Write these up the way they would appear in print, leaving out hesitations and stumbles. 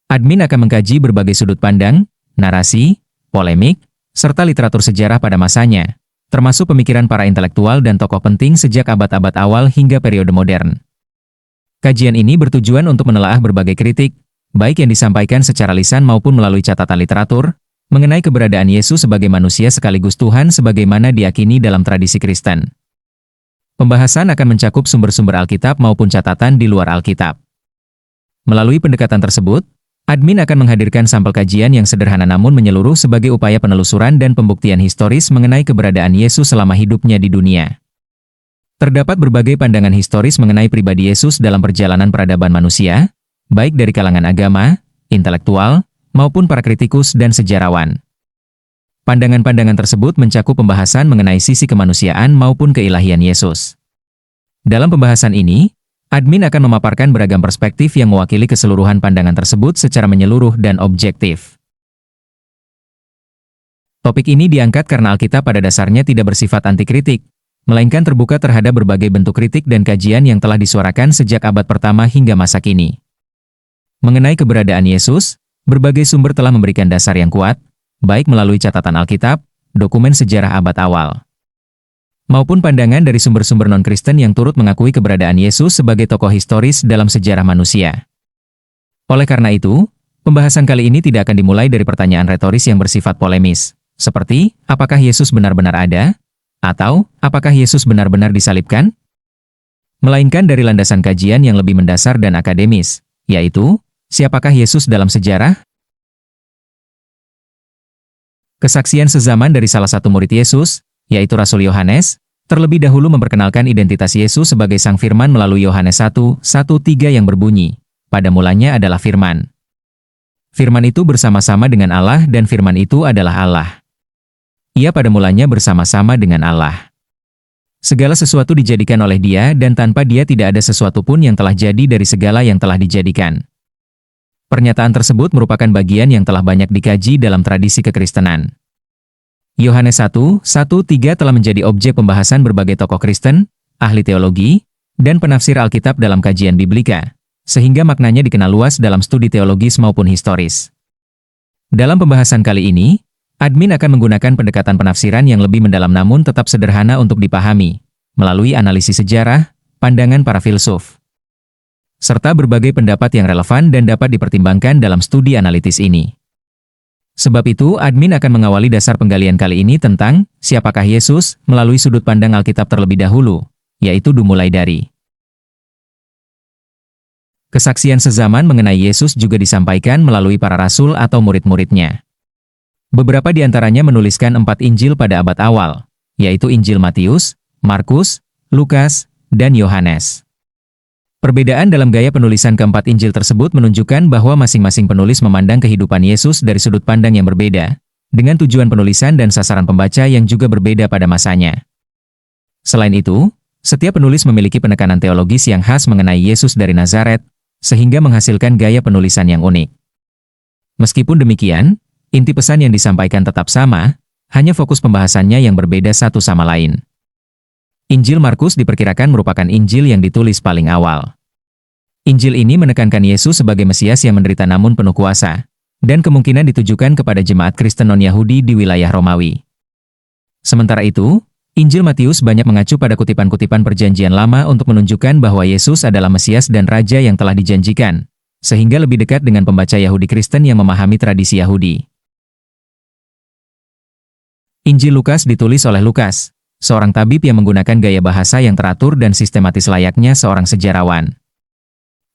Admin akan mengkaji berbagai sudut pandang, narasi, polemik, serta literatur sejarah pada masanya, termasuk pemikiran para intelektual dan tokoh penting sejak abad-abad awal hingga periode modern. Kajian ini bertujuan untuk menelaah berbagai kritik, baik yang disampaikan secara lisan maupun melalui catatan literatur, mengenai keberadaan Yesus sebagai manusia sekaligus Tuhan sebagaimana diyakini dalam tradisi Kristen. Pembahasan akan mencakup sumber-sumber Alkitab maupun catatan di luar Alkitab. Melalui pendekatan tersebut, admin akan menghadirkan sampel kajian yang sederhana namun menyeluruh sebagai upaya penelusuran dan pembuktian historis mengenai keberadaan Yesus selama hidupnya di dunia. Terdapat berbagai pandangan historis mengenai pribadi Yesus dalam perjalanan peradaban manusia, baik dari kalangan agama, intelektual, maupun para kritikus dan sejarawan. Pandangan-pandangan tersebut mencakup pembahasan mengenai sisi kemanusiaan maupun keilahian Yesus. Dalam pembahasan ini, admin akan memaparkan beragam perspektif yang mewakili keseluruhan pandangan tersebut secara menyeluruh dan objektif. Topik ini diangkat karena Alkitab pada dasarnya tidak bersifat anti-kritik, melainkan terbuka terhadap berbagai bentuk kritik dan kajian yang telah disuarakan sejak abad pertama hingga masa kini. Mengenai keberadaan Yesus, berbagai sumber telah memberikan dasar yang kuat, baik melalui catatan Alkitab, dokumen sejarah abad awal, maupun pandangan dari sumber-sumber non-Kristen yang turut mengakui keberadaan Yesus sebagai tokoh historis dalam sejarah manusia. Oleh karena itu, pembahasan kali ini tidak akan dimulai dari pertanyaan retoris yang bersifat polemis, seperti, apakah Yesus benar-benar ada? Atau, apakah Yesus benar-benar disalibkan? Melainkan dari landasan kajian yang lebih mendasar dan akademis, yaitu, siapakah Yesus dalam sejarah? Kesaksian sezaman dari salah satu murid Yesus, yaitu Rasul Yohanes, terlebih dahulu memperkenalkan identitas Yesus sebagai Sang Firman melalui Yohanes 1:1-3 yang berbunyi, pada mulanya adalah Firman. Firman itu bersama-sama dengan Allah dan Firman itu adalah Allah. Ia pada mulanya bersama-sama dengan Allah. Segala sesuatu dijadikan oleh Dia dan tanpa Dia tidak ada sesuatu pun yang telah jadi dari segala yang telah dijadikan. Pernyataan tersebut merupakan bagian yang telah banyak dikaji dalam tradisi kekristenan. Yohanes 1:1-3 telah menjadi objek pembahasan berbagai tokoh Kristen, ahli teologi, dan penafsir Alkitab dalam kajian Biblika, sehingga maknanya dikenal luas dalam studi teologis maupun historis. Dalam pembahasan kali ini, admin akan menggunakan pendekatan penafsiran yang lebih mendalam namun tetap sederhana untuk dipahami, melalui analisis sejarah, pandangan para filsuf, serta berbagai pendapat yang relevan dan dapat dipertimbangkan dalam studi analitis ini. Sebab itu, admin akan mengawali dasar penggalian kali ini tentang siapakah Yesus melalui sudut pandang Alkitab terlebih dahulu, yaitu dimulai dari kesaksian sezaman mengenai Yesus juga disampaikan melalui para rasul atau murid-muridnya. Beberapa di antaranya menuliskan 4 Injil pada abad awal, yaitu Injil Matius, Markus, Lukas, dan Yohanes. Perbedaan dalam gaya penulisan keempat Injil tersebut menunjukkan bahwa masing-masing penulis memandang kehidupan Yesus dari sudut pandang yang berbeda, dengan tujuan penulisan dan sasaran pembaca yang juga berbeda pada masanya. Selain itu, setiap penulis memiliki penekanan teologis yang khas mengenai Yesus dari Nazaret, sehingga menghasilkan gaya penulisan yang unik. Meskipun demikian, inti pesan yang disampaikan tetap sama, hanya fokus pembahasannya yang berbeda satu sama lain. Injil Markus diperkirakan merupakan Injil yang ditulis paling awal. Injil ini menekankan Yesus sebagai Mesias yang menderita namun penuh kuasa, dan kemungkinan ditujukan kepada jemaat Kristen non-Yahudi di wilayah Romawi. Sementara itu, Injil Matius banyak mengacu pada kutipan-kutipan Perjanjian Lama untuk menunjukkan bahwa Yesus adalah Mesias dan Raja yang telah dijanjikan, sehingga lebih dekat dengan pembaca Yahudi Kristen yang memahami tradisi Yahudi. Injil Lukas ditulis oleh Lukas, seorang tabib yang menggunakan gaya bahasa yang teratur dan sistematis layaknya seorang sejarawan.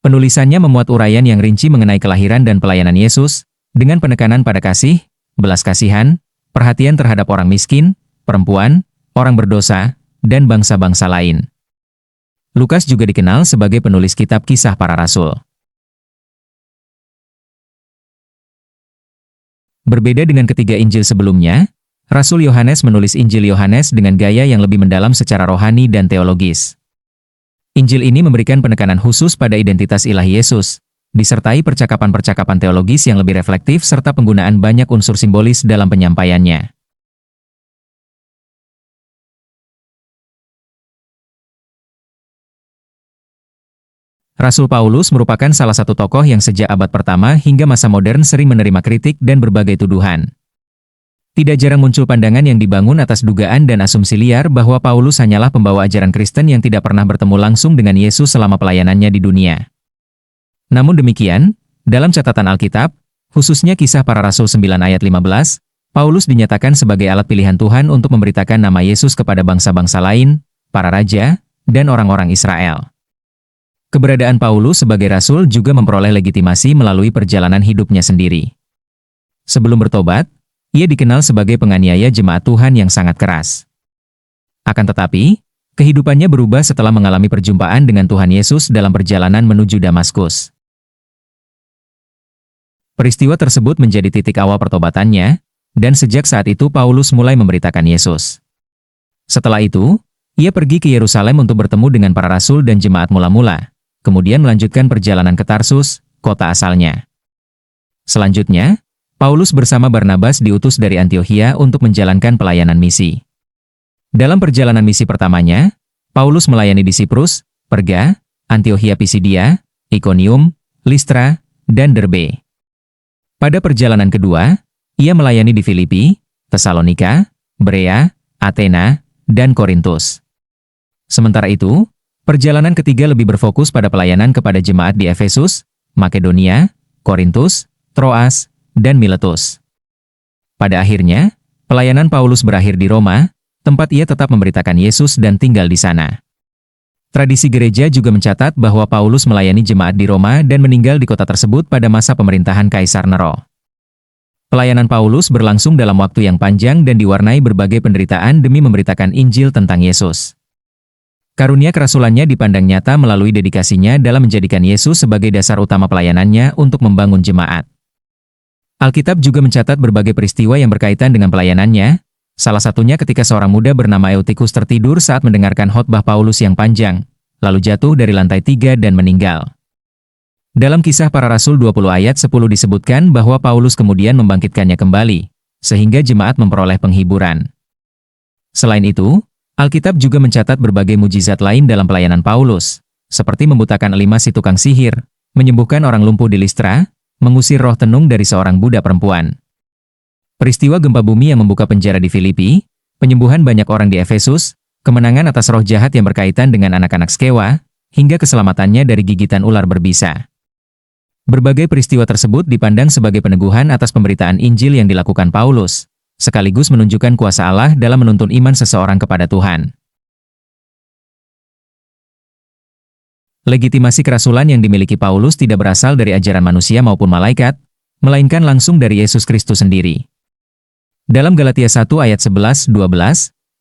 Penulisannya memuat uraian yang rinci mengenai kelahiran dan pelayanan Yesus, dengan penekanan pada kasih, belas kasihan, perhatian terhadap orang miskin, perempuan, orang berdosa, dan bangsa-bangsa lain. Lukas juga dikenal sebagai penulis kitab Kisah Para Rasul. Berbeda dengan ketiga Injil sebelumnya, Rasul Yohanes menulis Injil Yohanes dengan gaya yang lebih mendalam secara rohani dan teologis. Injil ini memberikan penekanan khusus pada identitas ilahi Yesus, disertai percakapan-percakapan teologis yang lebih reflektif serta penggunaan banyak unsur simbolis dalam penyampaiannya. Rasul Paulus merupakan salah satu tokoh yang sejak abad pertama hingga masa modern sering menerima kritik dan berbagai tuduhan. Tidak jarang muncul pandangan yang dibangun atas dugaan dan asumsi liar bahwa Paulus hanyalah pembawa ajaran Kristen yang tidak pernah bertemu langsung dengan Yesus selama pelayanannya di dunia. Namun demikian, dalam catatan Alkitab, khususnya Kisah Para Rasul 9 ayat 15, Paulus dinyatakan sebagai alat pilihan Tuhan untuk memberitakan nama Yesus kepada bangsa-bangsa lain, para raja, dan orang-orang Israel. Keberadaan Paulus sebagai rasul juga memperoleh legitimasi melalui perjalanan hidupnya sendiri. Sebelum bertobat, ia dikenal sebagai penganiaya jemaat Tuhan yang sangat keras. Akan tetapi, kehidupannya berubah setelah mengalami perjumpaan dengan Tuhan Yesus dalam perjalanan menuju Damaskus. Peristiwa tersebut menjadi titik awal pertobatannya, dan sejak saat itu Paulus mulai memberitakan Yesus. Setelah itu, ia pergi ke Yerusalem untuk bertemu dengan para rasul dan jemaat mula-mula, kemudian melanjutkan perjalanan ke Tarsus, kota asalnya. Selanjutnya, Paulus bersama Barnabas diutus dari Antiokhia untuk menjalankan pelayanan misi. Dalam perjalanan misi pertamanya, Paulus melayani di Siprus, Perga, Antiokhia Pisidia, Ikonium, Listra, dan Derbe. Pada perjalanan kedua, ia melayani di Filipi, Tesalonika, Berea, Athena, dan Korintus. Sementara itu, perjalanan ketiga lebih berfokus pada pelayanan kepada jemaat di Efesus, Makedonia, Korintus, Troas, dan Miletus. Pada akhirnya, pelayanan Paulus berakhir di Roma, tempat ia tetap memberitakan Yesus dan tinggal di sana. Tradisi gereja juga mencatat bahwa Paulus melayani jemaat di Roma dan meninggal di kota tersebut pada masa pemerintahan Kaisar Nero. Pelayanan Paulus berlangsung dalam waktu yang panjang dan diwarnai berbagai penderitaan demi memberitakan Injil tentang Yesus. Karunia kerasulannya dipandang nyata melalui dedikasinya dalam menjadikan Yesus sebagai dasar utama pelayanannya untuk membangun jemaat. Alkitab juga mencatat berbagai peristiwa yang berkaitan dengan pelayanannya, salah satunya ketika seorang muda bernama Eutikus tertidur saat mendengarkan khotbah Paulus yang panjang, lalu jatuh dari lantai 3 dan meninggal. Dalam Kisah Para Rasul 20 ayat 10 disebutkan bahwa Paulus kemudian membangkitkannya kembali, sehingga jemaat memperoleh penghiburan. Selain itu, Alkitab juga mencatat berbagai mujizat lain dalam pelayanan Paulus, seperti membutakan Elimas si tukang sihir, menyembuhkan orang lumpuh di Listra, mengusir roh tenung dari seorang budak perempuan. Peristiwa gempa bumi yang membuka penjara di Filipi, penyembuhan banyak orang di Efesus, kemenangan atas roh jahat yang berkaitan dengan anak-anak Skewa, hingga keselamatannya dari gigitan ular berbisa. Berbagai peristiwa tersebut dipandang sebagai peneguhan atas pemberitaan Injil yang dilakukan Paulus, sekaligus menunjukkan kuasa Allah dalam menuntun iman seseorang kepada Tuhan. Legitimasi kerasulan yang dimiliki Paulus tidak berasal dari ajaran manusia maupun malaikat, melainkan langsung dari Yesus Kristus sendiri. Dalam Galatia 1 ayat 11-12,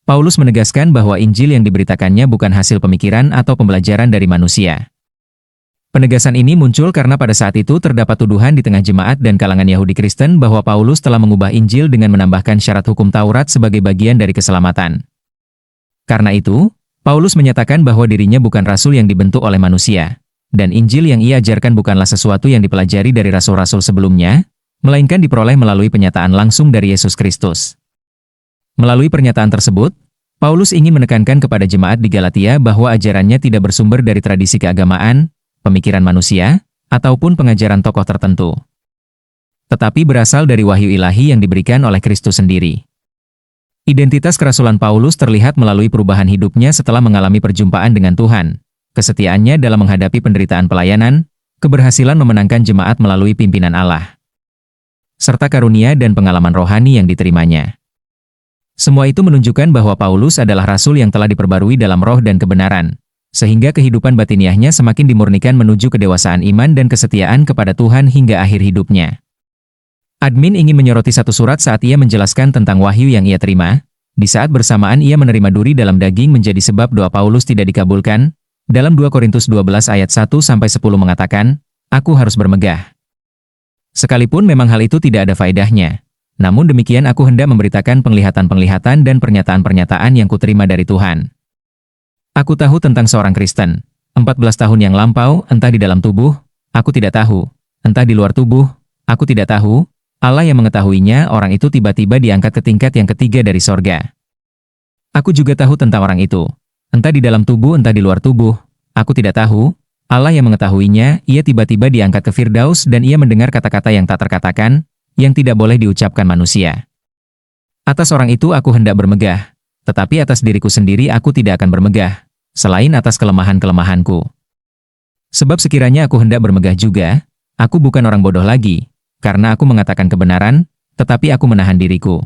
Paulus menegaskan bahwa Injil yang diberitakannya bukan hasil pemikiran atau pembelajaran dari manusia. Penegasan ini muncul karena pada saat itu terdapat tuduhan di tengah jemaat dan kalangan Yahudi Kristen bahwa Paulus telah mengubah Injil dengan menambahkan syarat hukum Taurat sebagai bagian dari keselamatan. Karena itu, Paulus menyatakan bahwa dirinya bukan rasul yang dibentuk oleh manusia, dan Injil yang ia ajarkan bukanlah sesuatu yang dipelajari dari rasul-rasul sebelumnya, melainkan diperoleh melalui penyataan langsung dari Yesus Kristus. Melalui pernyataan tersebut, Paulus ingin menekankan kepada jemaat di Galatia bahwa ajarannya tidak bersumber dari tradisi keagamaan, pemikiran manusia, ataupun pengajaran tokoh tertentu, tetapi berasal dari wahyu ilahi yang diberikan oleh Kristus sendiri. Identitas kerasulan Paulus terlihat melalui perubahan hidupnya setelah mengalami perjumpaan dengan Tuhan, kesetiaannya dalam menghadapi penderitaan pelayanan, keberhasilan memenangkan jemaat melalui pimpinan Allah, serta karunia dan pengalaman rohani yang diterimanya. Semua itu menunjukkan bahwa Paulus adalah rasul yang telah diperbarui dalam roh dan kebenaran, sehingga kehidupan batiniahnya semakin dimurnikan menuju kedewasaan iman dan kesetiaan kepada Tuhan hingga akhir hidupnya. Admin ingin menyoroti satu surat saat ia menjelaskan tentang wahyu yang ia terima, di saat bersamaan ia menerima duri dalam daging menjadi sebab doa Paulus tidak dikabulkan. Dalam 2 Korintus 12 ayat 1-10 mengatakan, "Aku harus bermegah. Sekalipun memang hal itu tidak ada faedahnya, namun demikian aku hendak memberitakan penglihatan-penglihatan dan pernyataan-pernyataan yang kuterima dari Tuhan. Aku tahu tentang seorang Kristen, 14 tahun yang lampau, entah di dalam tubuh, aku tidak tahu, entah di luar tubuh, aku tidak tahu, Allah yang mengetahuinya, orang itu tiba-tiba diangkat ke tingkat yang ketiga dari sorga. Aku juga tahu tentang orang itu, entah di dalam tubuh entah di luar tubuh, aku tidak tahu, Allah yang mengetahuinya, ia tiba-tiba diangkat ke Firdaus dan ia mendengar kata-kata yang tak terkatakan, yang tidak boleh diucapkan manusia. Atas orang itu aku hendak bermegah, tetapi atas diriku sendiri aku tidak akan bermegah, selain atas kelemahan-kelemahanku. Sebab sekiranya aku hendak bermegah juga, aku bukan orang bodoh lagi, karena aku mengatakan kebenaran, tetapi aku menahan diriku.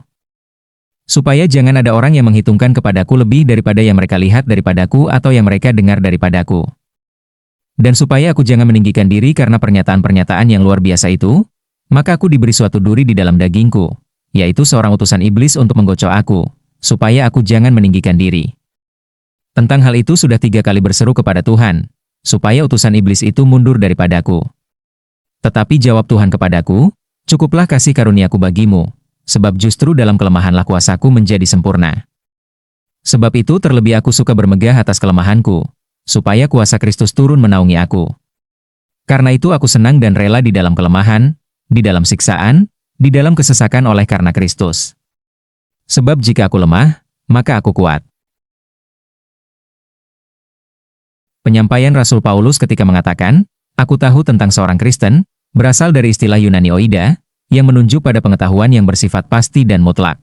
Supaya jangan ada orang yang menghitungkan kepadaku lebih daripada yang mereka lihat daripadaku atau yang mereka dengar daripadaku. Dan supaya aku jangan meninggikan diri karena pernyataan-pernyataan yang luar biasa itu, maka aku diberi suatu duri di dalam dagingku, yaitu seorang utusan iblis untuk menggocok aku, supaya aku jangan meninggikan diri. Tentang hal itu sudah 3 kali berseru kepada Tuhan, supaya utusan iblis itu mundur daripadaku. Tetapi jawab Tuhan kepadaku, cukuplah kasih karuniaku bagimu, sebab justru dalam kelemahanlah kuasaku menjadi sempurna. Sebab itu terlebih aku suka bermegah atas kelemahanku, supaya kuasa Kristus turun menaungi aku. Karena itu aku senang dan rela di dalam kelemahan, di dalam siksaan, di dalam kesesakan oleh karena Kristus. Sebab jika aku lemah, maka aku kuat. Penyampaian Rasul Paulus ketika mengatakan, aku tahu tentang seorang Kristen, berasal dari istilah Yunani oida, yang menunjuk pada pengetahuan yang bersifat pasti dan mutlak.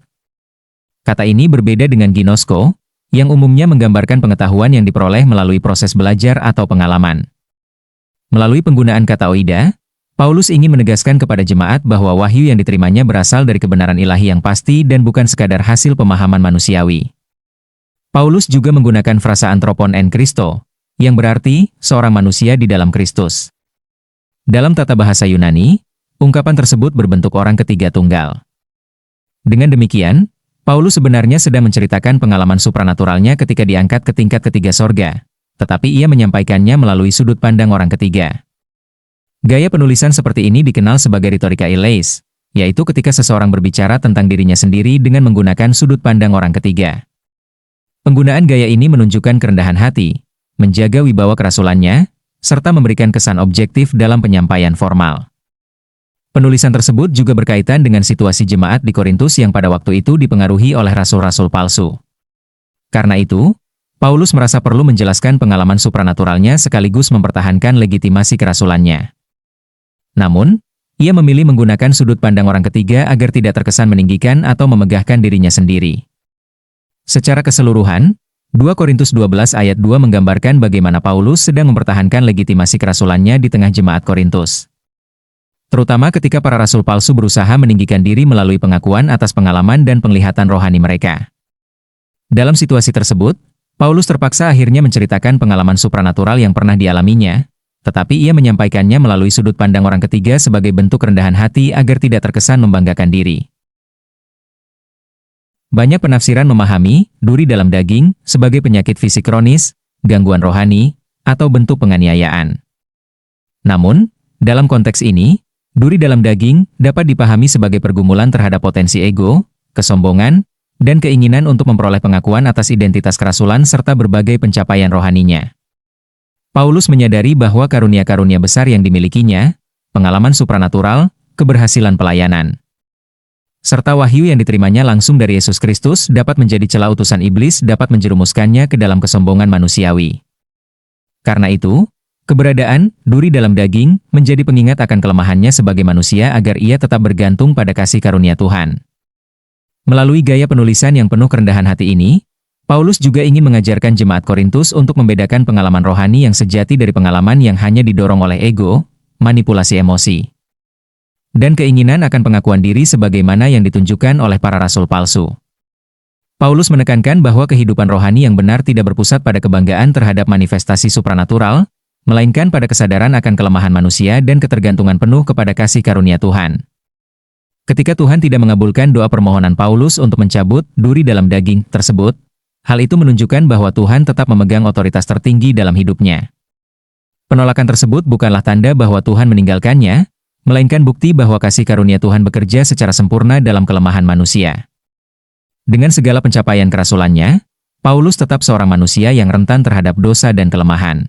Kata ini berbeda dengan ginosko, yang umumnya menggambarkan pengetahuan yang diperoleh melalui proses belajar atau pengalaman. Melalui penggunaan kata oida, Paulus ingin menegaskan kepada jemaat bahwa wahyu yang diterimanya berasal dari kebenaran ilahi yang pasti dan bukan sekadar hasil pemahaman manusiawi. Paulus juga menggunakan frasa anthropon en Christo, yang berarti seorang manusia di dalam Kristus. Dalam tata bahasa Yunani, ungkapan tersebut berbentuk orang ketiga tunggal. Dengan demikian, Paulus sebenarnya sedang menceritakan pengalaman supranaturalnya ketika diangkat ke tingkat ketiga sorga, tetapi ia menyampaikannya melalui sudut pandang orang ketiga. Gaya penulisan seperti ini dikenal sebagai retorika Elais, yaitu ketika seseorang berbicara tentang dirinya sendiri dengan menggunakan sudut pandang orang ketiga. Penggunaan gaya ini menunjukkan kerendahan hati, menjaga wibawa kerasulannya, serta memberikan kesan objektif dalam penyampaian formal. Penulisan tersebut juga berkaitan dengan situasi jemaat di Korintus yang pada waktu itu dipengaruhi oleh rasul-rasul palsu. Karena itu, Paulus merasa perlu menjelaskan pengalaman supranaturalnya sekaligus mempertahankan legitimasi kerasulannya. Namun, ia memilih menggunakan sudut pandang orang ketiga agar tidak terkesan meninggikan atau memegahkan dirinya sendiri. Secara keseluruhan, 2 Korintus 12 ayat 2 menggambarkan bagaimana Paulus sedang mempertahankan legitimasi kerasulannya di tengah jemaat Korintus. Terutama ketika para rasul palsu berusaha meninggikan diri melalui pengakuan atas pengalaman dan penglihatan rohani mereka. Dalam situasi tersebut, Paulus terpaksa akhirnya menceritakan pengalaman supranatural yang pernah dialaminya, tetapi ia menyampaikannya melalui sudut pandang orang ketiga sebagai bentuk kerendahan hati agar tidak terkesan membanggakan diri. Banyak penafsiran memahami duri dalam daging sebagai penyakit fisik kronis, gangguan rohani, atau bentuk penganiayaan. Namun, dalam konteks ini, duri dalam daging dapat dipahami sebagai pergumulan terhadap potensi ego, kesombongan, dan keinginan untuk memperoleh pengakuan atas identitas kerasulan serta berbagai pencapaian rohaninya. Paulus menyadari bahwa karunia-karunia besar yang dimilikinya, pengalaman supranatural, keberhasilan pelayanan, serta wahyu yang diterimanya langsung dari Yesus Kristus dapat menjadi celah utusan iblis dapat menjerumuskannya ke dalam kesombongan manusiawi. Karena itu, keberadaan duri dalam daging menjadi pengingat akan kelemahannya sebagai manusia agar ia tetap bergantung pada kasih karunia Tuhan. Melalui gaya penulisan yang penuh kerendahan hati ini, Paulus juga ingin mengajarkan jemaat Korintus untuk membedakan pengalaman rohani yang sejati dari pengalaman yang hanya didorong oleh ego, manipulasi emosi, dan keinginan akan pengakuan diri sebagaimana yang ditunjukkan oleh para rasul palsu. Paulus menekankan bahwa kehidupan rohani yang benar tidak berpusat pada kebanggaan terhadap manifestasi supranatural, melainkan pada kesadaran akan kelemahan manusia dan ketergantungan penuh kepada kasih karunia Tuhan. Ketika Tuhan tidak mengabulkan doa permohonan Paulus untuk mencabut duri dalam daging tersebut, hal itu menunjukkan bahwa Tuhan tetap memegang otoritas tertinggi dalam hidupnya. Penolakan tersebut bukanlah tanda bahwa Tuhan meninggalkannya, melainkan bukti bahwa kasih karunia Tuhan bekerja secara sempurna dalam kelemahan manusia. Dengan segala pencapaian kerasulannya, Paulus tetap seorang manusia yang rentan terhadap dosa dan kelemahan.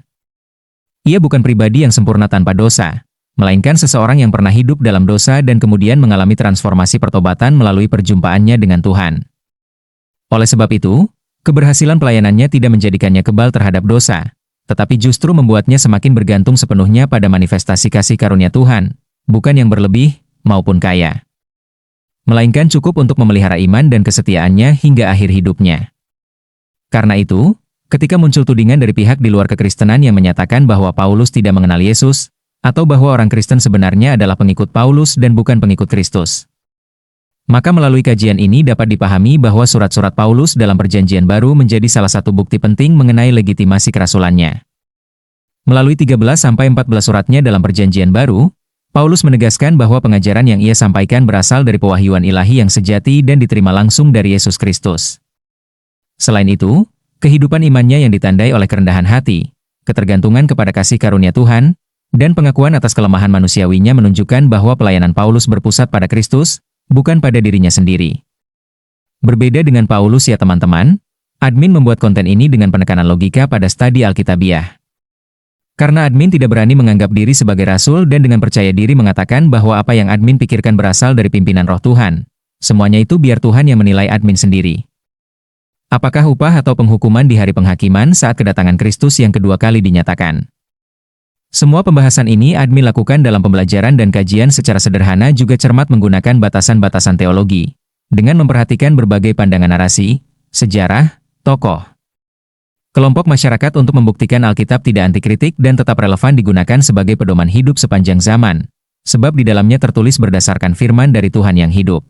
Ia bukan pribadi yang sempurna tanpa dosa, melainkan seseorang yang pernah hidup dalam dosa dan kemudian mengalami transformasi pertobatan melalui perjumpaannya dengan Tuhan. Oleh sebab itu, keberhasilan pelayanannya tidak menjadikannya kebal terhadap dosa, tetapi justru membuatnya semakin bergantung sepenuhnya pada manifestasi kasih karunia Tuhan, bukan yang berlebih maupun kaya, melainkan cukup untuk memelihara iman dan kesetiaannya hingga akhir hidupnya. Karena itu, ketika muncul tudingan dari pihak di luar kekristenan yang menyatakan bahwa Paulus tidak mengenal Yesus, atau bahwa orang Kristen sebenarnya adalah pengikut Paulus dan bukan pengikut Kristus, maka melalui kajian ini dapat dipahami bahwa surat-surat Paulus dalam Perjanjian Baru menjadi salah satu bukti penting mengenai legitimasi kerasulannya. Melalui 13-14 suratnya dalam Perjanjian Baru, Paulus menegaskan bahwa pengajaran yang ia sampaikan berasal dari pewahyuan ilahi yang sejati dan diterima langsung dari Yesus Kristus. Selain itu, kehidupan imannya yang ditandai oleh kerendahan hati, ketergantungan kepada kasih karunia Tuhan, dan pengakuan atas kelemahan manusiawinya menunjukkan bahwa pelayanan Paulus berpusat pada Kristus, bukan pada dirinya sendiri. Berbeda dengan Paulus ya teman-teman, admin membuat konten ini dengan penekanan logika pada studi Alkitabiah. Karena admin tidak berani menganggap diri sebagai rasul dan dengan percaya diri mengatakan bahwa apa yang admin pikirkan berasal dari pimpinan Roh Tuhan. Semuanya itu biar Tuhan yang menilai admin sendiri. Apakah upah atau penghukuman di hari penghakiman saat kedatangan Kristus yang kedua kali dinyatakan? Semua pembahasan ini admin lakukan dalam pembelajaran dan kajian secara sederhana juga cermat menggunakan batasan-batasan teologi, dengan memperhatikan berbagai pandangan narasi, sejarah, tokoh, kelompok masyarakat untuk membuktikan Alkitab tidak antikritik dan tetap relevan digunakan sebagai pedoman hidup sepanjang zaman, sebab di dalamnya tertulis berdasarkan firman dari Tuhan yang hidup.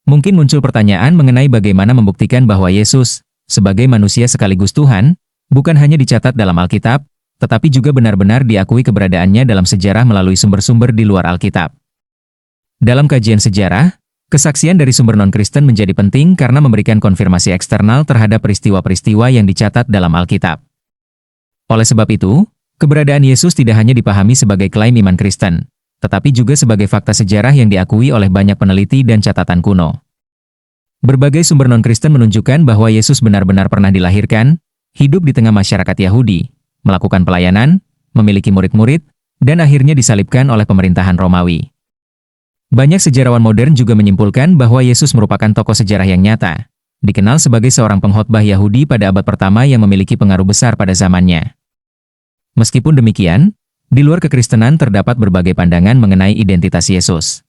Mungkin muncul pertanyaan mengenai bagaimana membuktikan bahwa Yesus, sebagai manusia sekaligus Tuhan, bukan hanya dicatat dalam Alkitab, tetapi juga benar-benar diakui keberadaannya dalam sejarah melalui sumber-sumber di luar Alkitab. Dalam kajian sejarah, kesaksian dari sumber non-Kristen menjadi penting karena memberikan konfirmasi eksternal terhadap peristiwa-peristiwa yang dicatat dalam Alkitab. Oleh sebab itu, keberadaan Yesus tidak hanya dipahami sebagai klaim iman Kristen, tetapi juga sebagai fakta sejarah yang diakui oleh banyak peneliti dan catatan kuno. Berbagai sumber non-Kristen menunjukkan bahwa Yesus benar-benar pernah dilahirkan, hidup di tengah masyarakat Yahudi, melakukan pelayanan, memiliki murid-murid, dan akhirnya disalibkan oleh pemerintahan Romawi. Banyak sejarawan modern juga menyimpulkan bahwa Yesus merupakan tokoh sejarah yang nyata, dikenal sebagai seorang pengkhotbah Yahudi pada abad pertama yang memiliki pengaruh besar pada zamannya. Meskipun demikian, di luar kekristenan terdapat berbagai pandangan mengenai identitas Yesus.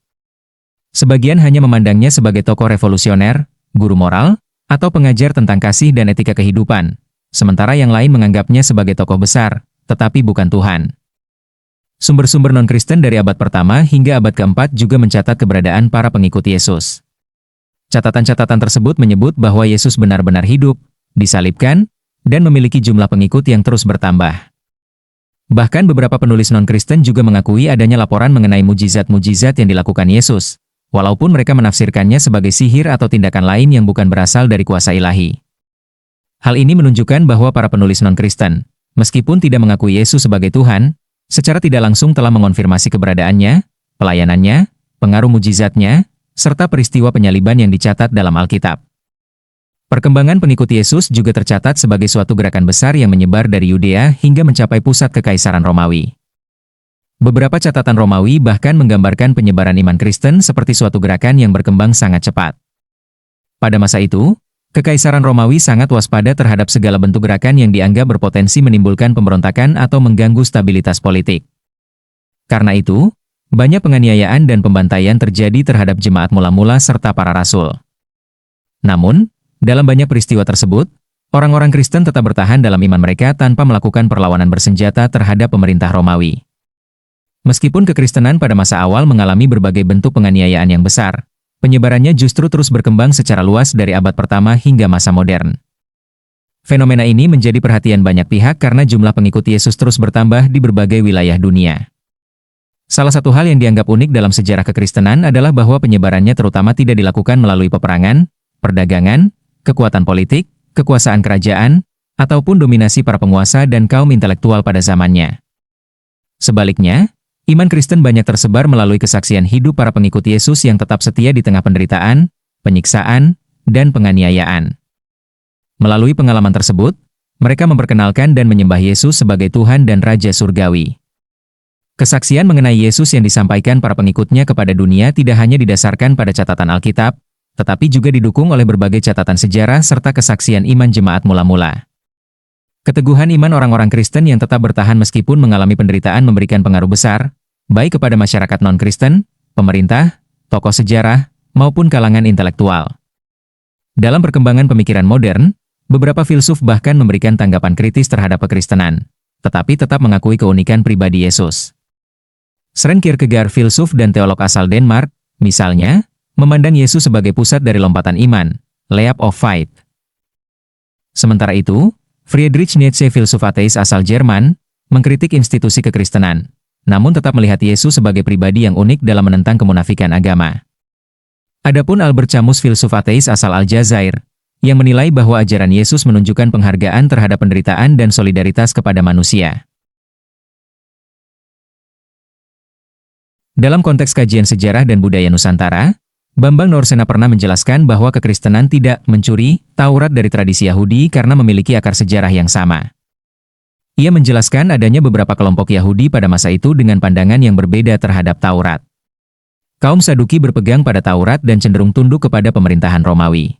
Sebagian hanya memandangnya sebagai tokoh revolusioner, guru moral, atau pengajar tentang kasih dan etika kehidupan, sementara yang lain menganggapnya sebagai tokoh besar, tetapi bukan Tuhan. Sumber-sumber non-Kristen dari abad pertama hingga abad keempat juga mencatat keberadaan para pengikut Yesus. Catatan-catatan tersebut menyebut bahwa Yesus benar-benar hidup, disalibkan, dan memiliki jumlah pengikut yang terus bertambah. Bahkan beberapa penulis non-Kristen juga mengakui adanya laporan mengenai mujizat-mujizat yang dilakukan Yesus, walaupun mereka menafsirkannya sebagai sihir atau tindakan lain yang bukan berasal dari kuasa ilahi. Hal ini menunjukkan bahwa para penulis non-Kristen, meskipun tidak mengakui Yesus sebagai Tuhan, secara tidak langsung telah mengonfirmasi keberadaannya, pelayanannya, pengaruh mujizatnya, serta peristiwa penyaliban yang dicatat dalam Alkitab. Perkembangan pengikut Yesus juga tercatat sebagai suatu gerakan besar yang menyebar dari Yudea hingga mencapai pusat Kekaisaran Romawi. Beberapa catatan Romawi bahkan menggambarkan penyebaran iman Kristen seperti suatu gerakan yang berkembang sangat cepat. Pada masa itu, Kekaisaran Romawi sangat waspada terhadap segala bentuk gerakan yang dianggap berpotensi menimbulkan pemberontakan atau mengganggu stabilitas politik. Karena itu, banyak penganiayaan dan pembantaian terjadi terhadap jemaat mula-mula serta para rasul. Namun, dalam banyak peristiwa tersebut, orang-orang Kristen tetap bertahan dalam iman mereka tanpa melakukan perlawanan bersenjata terhadap pemerintah Romawi. Meskipun kekristenan pada masa awal mengalami berbagai bentuk penganiayaan yang besar, penyebarannya justru terus berkembang secara luas dari abad pertama hingga masa modern. Fenomena ini menjadi perhatian banyak pihak karena jumlah pengikut Yesus terus bertambah di berbagai wilayah dunia. Salah satu hal yang dianggap unik dalam sejarah kekristenan adalah bahwa penyebarannya terutama tidak dilakukan melalui peperangan, perdagangan, kekuatan politik, kekuasaan kerajaan, ataupun dominasi para penguasa dan kaum intelektual pada zamannya. Sebaliknya, iman Kristen banyak tersebar melalui kesaksian hidup para pengikut Yesus yang tetap setia di tengah penderitaan, penyiksaan, dan penganiayaan. Melalui pengalaman tersebut, mereka memperkenalkan dan menyembah Yesus sebagai Tuhan dan Raja Surgawi. Kesaksian mengenai Yesus yang disampaikan para pengikutnya kepada dunia tidak hanya didasarkan pada catatan Alkitab, tetapi juga didukung oleh berbagai catatan sejarah serta kesaksian iman jemaat mula-mula. Keteguhan iman orang-orang Kristen yang tetap bertahan meskipun mengalami penderitaan memberikan pengaruh besar, baik kepada masyarakat non-Kristen, pemerintah, tokoh sejarah, maupun kalangan intelektual. Dalam perkembangan pemikiran modern, beberapa filsuf bahkan memberikan tanggapan kritis terhadap kekristenan, tetapi tetap mengakui keunikan pribadi Yesus. Søren Kierkegaard, filsuf dan teolog asal Denmark, misalnya, memandang Yesus sebagai pusat dari lompatan iman, leap of faith. Sementara itu, Friedrich Nietzsche, filsuf ateis asal Jerman, mengkritik institusi kekristenan, namun tetap melihat Yesus sebagai pribadi yang unik dalam menentang kemunafikan agama. Adapun Albert Camus, filsuf ateis asal Aljazair, yang menilai bahwa ajaran Yesus menunjukkan penghargaan terhadap penderitaan dan solidaritas kepada manusia. Dalam konteks kajian sejarah dan budaya Nusantara, Bambang Norsena pernah menjelaskan bahwa kekristenan tidak mencuri Taurat dari tradisi Yahudi karena memiliki akar sejarah yang sama. Ia menjelaskan adanya beberapa kelompok Yahudi pada masa itu dengan pandangan yang berbeda terhadap Taurat. Kaum Saduki berpegang pada Taurat dan cenderung tunduk kepada pemerintahan Romawi.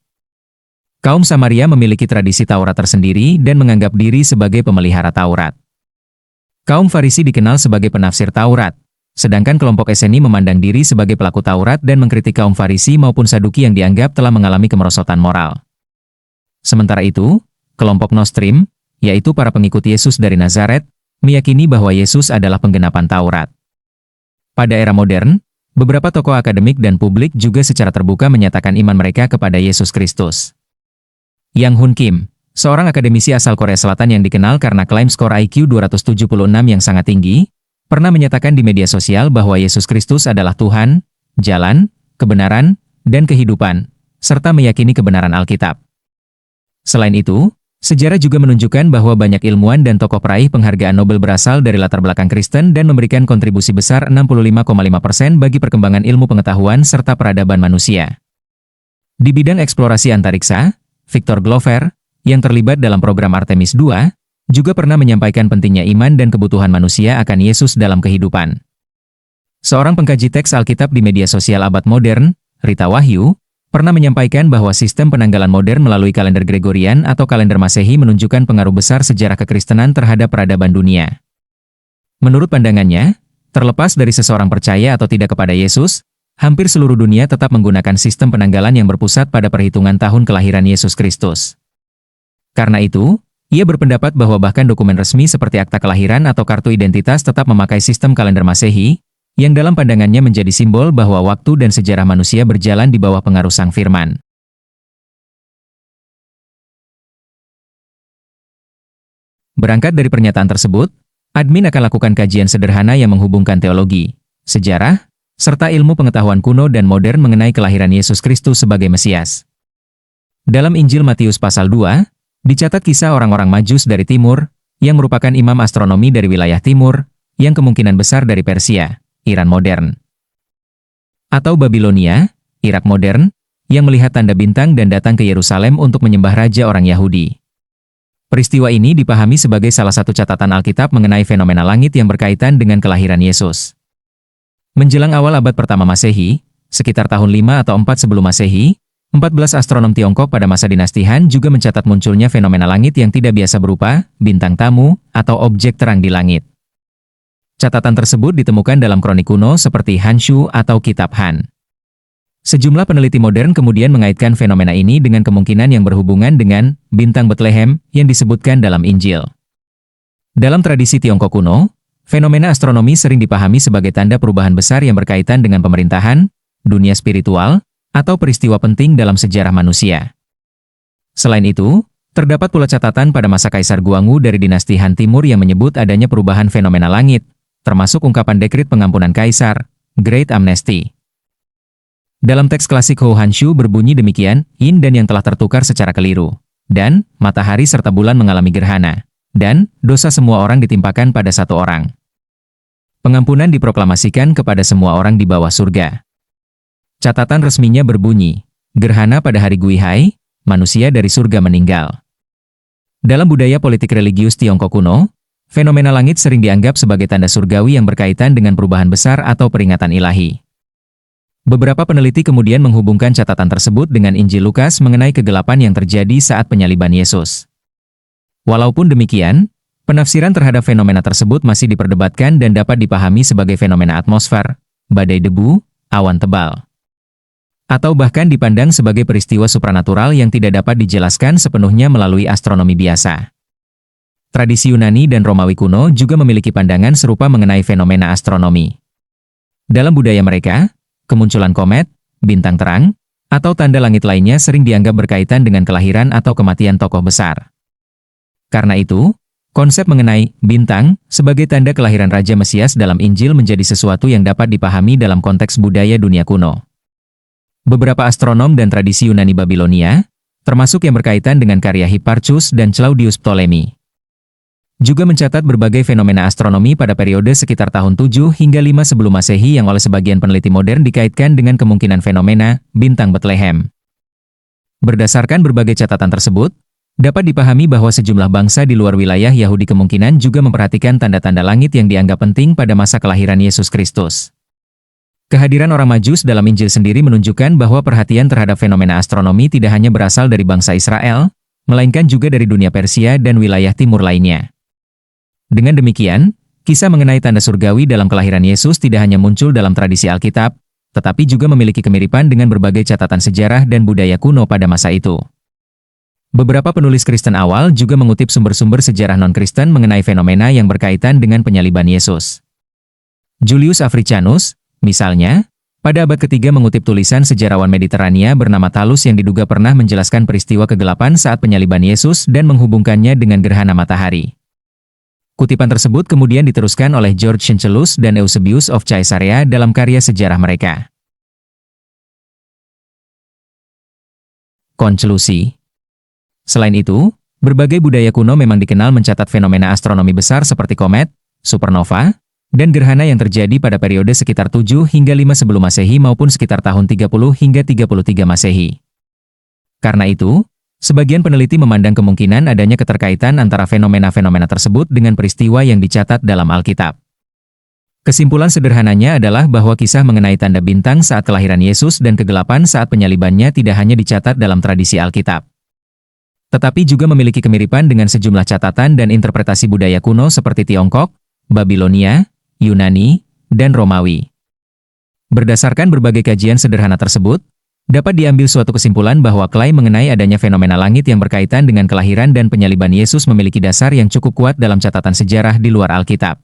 Kaum Samaria memiliki tradisi Taurat tersendiri dan menganggap diri sebagai pemelihara Taurat. Kaum Farisi dikenal sebagai penafsir Taurat, sedangkan kelompok Eseni memandang diri sebagai pelaku Taurat dan mengkritik kaum Farisi maupun Saduki yang dianggap telah mengalami kemerosotan moral. Sementara itu, kelompok Nostrim, yaitu para pengikut Yesus dari Nazaret, meyakini bahwa Yesus adalah penggenapan Taurat. Pada era modern, beberapa tokoh akademik dan publik juga secara terbuka menyatakan iman mereka kepada Yesus Kristus. Yang Hoon Kim, seorang akademisi asal Korea Selatan yang dikenal karena klaim skor IQ 276 yang sangat tinggi, pernah menyatakan di media sosial bahwa Yesus Kristus adalah Tuhan, jalan, kebenaran, dan kehidupan, serta meyakini kebenaran Alkitab. Selain itu, sejarah juga menunjukkan bahwa banyak ilmuwan dan tokoh peraih penghargaan Nobel berasal dari latar belakang Kristen dan memberikan kontribusi besar 65,5% bagi perkembangan ilmu pengetahuan serta peradaban manusia. Di bidang eksplorasi antariksa, Victor Glover, yang terlibat dalam program Artemis II, juga pernah menyampaikan pentingnya iman dan kebutuhan manusia akan Yesus dalam kehidupan. Seorang pengkaji teks Alkitab di media sosial abad modern, Rita Wahyu, pernah menyampaikan bahwa sistem penanggalan modern melalui kalender Gregorian atau kalender Masehi menunjukkan pengaruh besar sejarah kekristenan terhadap peradaban dunia. Menurut pandangannya, terlepas dari seseorang percaya atau tidak kepada Yesus, hampir seluruh dunia tetap menggunakan sistem penanggalan yang berpusat pada perhitungan tahun kelahiran Yesus Kristus. Karena itu, ia berpendapat bahwa bahkan dokumen resmi seperti akta kelahiran atau kartu identitas tetap memakai sistem kalender Masehi, yang dalam pandangannya menjadi simbol bahwa waktu dan sejarah manusia berjalan di bawah pengaruh Sang Firman. Berangkat dari pernyataan tersebut, admin akan lakukan kajian sederhana yang menghubungkan teologi, sejarah, serta ilmu pengetahuan kuno dan modern mengenai kelahiran Yesus Kristus sebagai Mesias. Dalam Injil Matius pasal 2, dicatat kisah orang-orang Majus dari timur, yang merupakan imam astronomi dari wilayah timur, yang kemungkinan besar dari Persia, Iran modern. Atau Babilonia, Irak modern, yang melihat tanda bintang dan datang ke Yerusalem untuk menyembah raja orang Yahudi. Peristiwa ini dipahami sebagai salah satu catatan Alkitab mengenai fenomena langit yang berkaitan dengan kelahiran Yesus. Menjelang awal abad pertama Masehi, sekitar tahun 5 atau 4 sebelum Masehi, 14 astronom Tiongkok pada masa dinasti Han juga mencatat munculnya fenomena langit yang tidak biasa berupa bintang tamu atau objek terang di langit. Catatan tersebut ditemukan dalam kronik kuno seperti Hanshu atau Kitab Han. Sejumlah peneliti modern kemudian mengaitkan fenomena ini dengan kemungkinan yang berhubungan dengan bintang Bethlehem yang disebutkan dalam Injil. Dalam tradisi Tiongkok kuno, fenomena astronomi sering dipahami sebagai tanda perubahan besar yang berkaitan dengan pemerintahan, dunia spiritual, atau peristiwa penting dalam sejarah manusia. Selain itu, terdapat pula catatan pada masa Kaisar Guangwu dari dinasti Han Timur yang menyebut adanya perubahan fenomena langit, termasuk ungkapan dekrit pengampunan Kaisar, Great Amnesty. Dalam teks klasik Hou Hanshu berbunyi demikian, yin dan yang telah tertukar secara keliru, dan matahari serta bulan mengalami gerhana, dan dosa semua orang ditimpakan pada satu orang. Pengampunan diproklamasikan kepada semua orang di bawah surga. Catatan resminya berbunyi, gerhana pada hari Guihai, manusia dari surga meninggal. Dalam budaya politik religius Tiongkok kuno, fenomena langit sering dianggap sebagai tanda surgawi yang berkaitan dengan perubahan besar atau peringatan ilahi. Beberapa peneliti kemudian menghubungkan catatan tersebut dengan Injil Lukas mengenai kegelapan yang terjadi saat penyaliban Yesus. Walaupun demikian, penafsiran terhadap fenomena tersebut masih diperdebatkan dan dapat dipahami sebagai fenomena atmosfer, badai debu, awan tebal, atau bahkan dipandang sebagai peristiwa supranatural yang tidak dapat dijelaskan sepenuhnya melalui astronomi biasa. Tradisi Yunani dan Romawi kuno juga memiliki pandangan serupa mengenai fenomena astronomi. Dalam budaya mereka, kemunculan komet, bintang terang, atau tanda langit lainnya sering dianggap berkaitan dengan kelahiran atau kematian tokoh besar. Karena itu, konsep mengenai bintang sebagai tanda kelahiran Raja Mesias dalam Injil menjadi sesuatu yang dapat dipahami dalam konteks budaya dunia kuno. Beberapa astronom dan tradisi Yunani Babilonia, termasuk yang berkaitan dengan karya Hipparchus dan Claudius Ptolemy, juga mencatat berbagai fenomena astronomi pada periode sekitar tahun 7 hingga 5 sebelum Masehi yang oleh sebagian peneliti modern dikaitkan dengan kemungkinan fenomena bintang Bethlehem. Berdasarkan berbagai catatan tersebut, dapat dipahami bahwa sejumlah bangsa di luar wilayah Yahudi kemungkinan juga memperhatikan tanda-tanda langit yang dianggap penting pada masa kelahiran Yesus Kristus. Kehadiran orang Majus dalam Injil sendiri menunjukkan bahwa perhatian terhadap fenomena astronomi tidak hanya berasal dari bangsa Israel, melainkan juga dari dunia Persia dan wilayah timur lainnya. Dengan demikian, kisah mengenai tanda surgawi dalam kelahiran Yesus tidak hanya muncul dalam tradisi Alkitab, tetapi juga memiliki kemiripan dengan berbagai catatan sejarah dan budaya kuno pada masa itu. Beberapa penulis Kristen awal juga mengutip sumber-sumber sejarah non-Kristen mengenai fenomena yang berkaitan dengan penyaliban Yesus. Julius Africanus, misalnya, pada abad ketiga mengutip tulisan sejarawan Mediterania bernama Thallus yang diduga pernah menjelaskan peristiwa kegelapan saat penyaliban Yesus dan menghubungkannya dengan gerhana matahari. Kutipan tersebut kemudian diteruskan oleh George Schinchellus dan Eusebius of Caesarea dalam karya sejarah mereka. Konklusi. Selain itu, berbagai budaya kuno memang dikenal mencatat fenomena astronomi besar seperti komet, supernova, dan gerhana yang terjadi pada periode sekitar 7 hingga 5 sebelum Masehi maupun sekitar tahun 30 hingga 33 Masehi. Karena itu, sebagian peneliti memandang kemungkinan adanya keterkaitan antara fenomena-fenomena tersebut dengan peristiwa yang dicatat dalam Alkitab. Kesimpulan sederhananya adalah bahwa kisah mengenai tanda bintang saat kelahiran Yesus dan kegelapan saat penyalibannya tidak hanya dicatat dalam tradisi Alkitab, tetapi juga memiliki kemiripan dengan sejumlah catatan dan interpretasi budaya kuno seperti Tiongkok, Babilonia, Yunani, dan Romawi. Berdasarkan berbagai kajian sederhana tersebut, dapat diambil suatu kesimpulan bahwa klaim mengenai adanya fenomena langit yang berkaitan dengan kelahiran dan penyaliban Yesus memiliki dasar yang cukup kuat dalam catatan sejarah di luar Alkitab.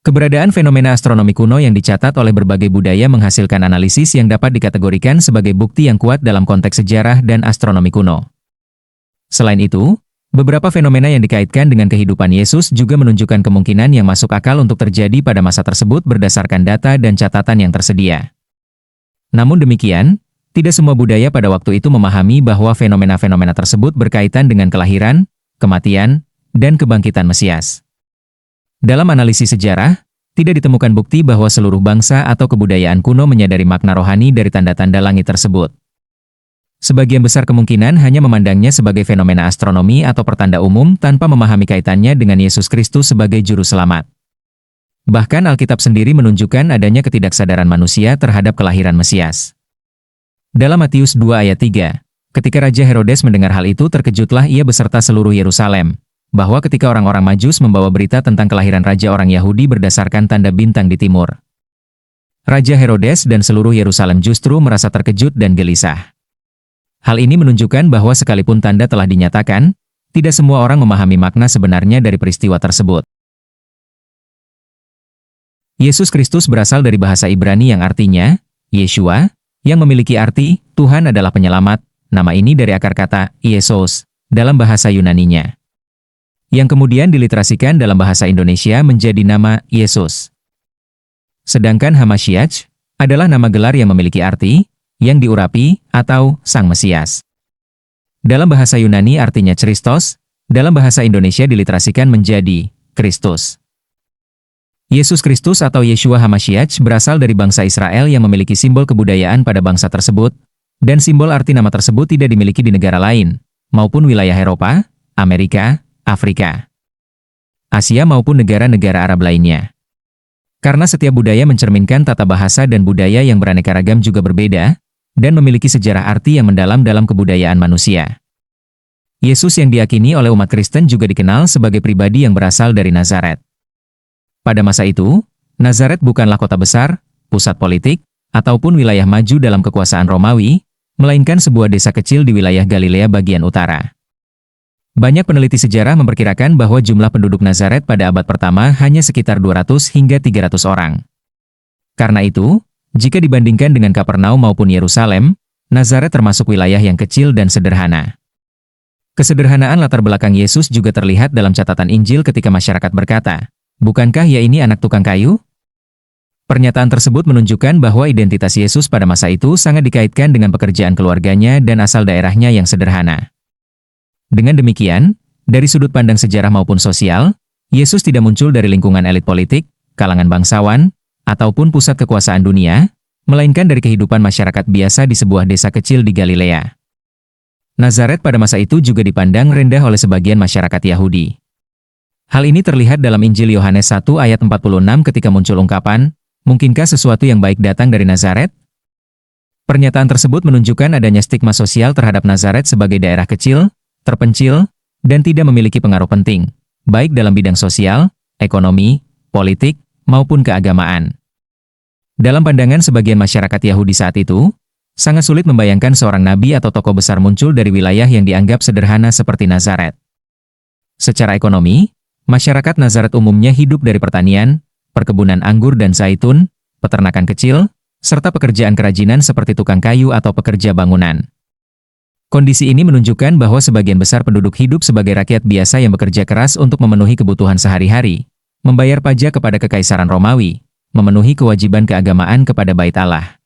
Keberadaan fenomena astronomi kuno yang dicatat oleh berbagai budaya menghasilkan analisis yang dapat dikategorikan sebagai bukti yang kuat dalam konteks sejarah dan astronomi kuno. Selain itu, beberapa fenomena yang dikaitkan dengan kehidupan Yesus juga menunjukkan kemungkinan yang masuk akal untuk terjadi pada masa tersebut berdasarkan data dan catatan yang tersedia. Namun demikian, tidak semua budaya pada waktu itu memahami bahwa fenomena-fenomena tersebut berkaitan dengan kelahiran, kematian, dan kebangkitan Mesias. Dalam analisis sejarah, tidak ditemukan bukti bahwa seluruh bangsa atau kebudayaan kuno menyadari makna rohani dari tanda-tanda langit tersebut. Sebagian besar kemungkinan hanya memandangnya sebagai fenomena astronomi atau pertanda umum tanpa memahami kaitannya dengan Yesus Kristus sebagai juru selamat. Bahkan Alkitab sendiri menunjukkan adanya ketidaksadaran manusia terhadap kelahiran Mesias. Dalam Matius 2 ayat 3, ketika Raja Herodes mendengar hal itu terkejutlah ia beserta seluruh Yerusalem, bahwa ketika orang-orang Majus membawa berita tentang kelahiran Raja orang Yahudi berdasarkan tanda bintang di timur. Raja Herodes dan seluruh Yerusalem justru merasa terkejut dan gelisah. Hal ini menunjukkan bahwa sekalipun tanda telah dinyatakan, tidak semua orang memahami makna sebenarnya dari peristiwa tersebut. Yesus Kristus berasal dari bahasa Ibrani yang artinya, Yeshua, yang memiliki arti, Tuhan adalah penyelamat, nama ini dari akar kata, Iesos, dalam bahasa Yunaninya. Yang kemudian diliterasikan dalam bahasa Indonesia menjadi nama, Yesus. Sedangkan Hamashiach, adalah nama gelar yang memiliki arti, yang diurapi, atau Sang Mesias. Dalam bahasa Yunani artinya Christos, dalam bahasa Indonesia diliterasikan menjadi, Kristus. Yesus Kristus atau Yeshua Hamashiach berasal dari bangsa Israel yang memiliki simbol kebudayaan pada bangsa tersebut, dan simbol arti nama tersebut tidak dimiliki di negara lain, maupun wilayah Eropa, Amerika, Afrika, Asia maupun negara-negara Arab lainnya. Karena setiap budaya mencerminkan tata bahasa dan budaya yang beraneka ragam juga berbeda, dan memiliki sejarah arti yang mendalam dalam kebudayaan manusia. Yesus yang diyakini oleh umat Kristen juga dikenal sebagai pribadi yang berasal dari Nazaret. Pada masa itu, Nazaret bukanlah kota besar, pusat politik, ataupun wilayah maju dalam kekuasaan Romawi, melainkan sebuah desa kecil di wilayah Galilea bagian utara. Banyak peneliti sejarah memperkirakan bahwa jumlah penduduk Nazaret pada abad pertama hanya sekitar 200 hingga 300 orang. Karena itu, jika dibandingkan dengan Kapernaum maupun Yerusalem, Nazaret termasuk wilayah yang kecil dan sederhana. Kesederhanaan latar belakang Yesus juga terlihat dalam catatan Injil ketika masyarakat berkata, "Bukankah ia ini anak tukang kayu?" Pernyataan tersebut menunjukkan bahwa identitas Yesus pada masa itu sangat dikaitkan dengan pekerjaan keluarganya dan asal daerahnya yang sederhana. Dengan demikian, dari sudut pandang sejarah maupun sosial, Yesus tidak muncul dari lingkungan elit politik, kalangan bangsawan, ataupun pusat kekuasaan dunia, melainkan dari kehidupan masyarakat biasa di sebuah desa kecil di Galilea. Nazaret pada masa itu juga dipandang rendah oleh sebagian masyarakat Yahudi. Hal ini terlihat dalam Injil Yohanes 1 ayat 46 ketika muncul ungkapan, "Mungkinkah sesuatu yang baik datang dari Nazaret?" Pernyataan tersebut menunjukkan adanya stigma sosial terhadap Nazaret sebagai daerah kecil, terpencil, dan tidak memiliki pengaruh penting, baik dalam bidang sosial, ekonomi, politik, maupun keagamaan. Dalam pandangan sebagian masyarakat Yahudi saat itu, sangat sulit membayangkan seorang nabi atau tokoh besar muncul dari wilayah yang dianggap sederhana seperti Nazaret. Secara ekonomi, masyarakat Nazaret umumnya hidup dari pertanian, perkebunan anggur dan zaitun, peternakan kecil, serta pekerjaan kerajinan seperti tukang kayu atau pekerja bangunan. Kondisi ini menunjukkan bahwa sebagian besar penduduk hidup sebagai rakyat biasa yang bekerja keras untuk memenuhi kebutuhan sehari-hari, membayar pajak kepada Kekaisaran Romawi, memenuhi kewajiban keagamaan kepada Bait Allah,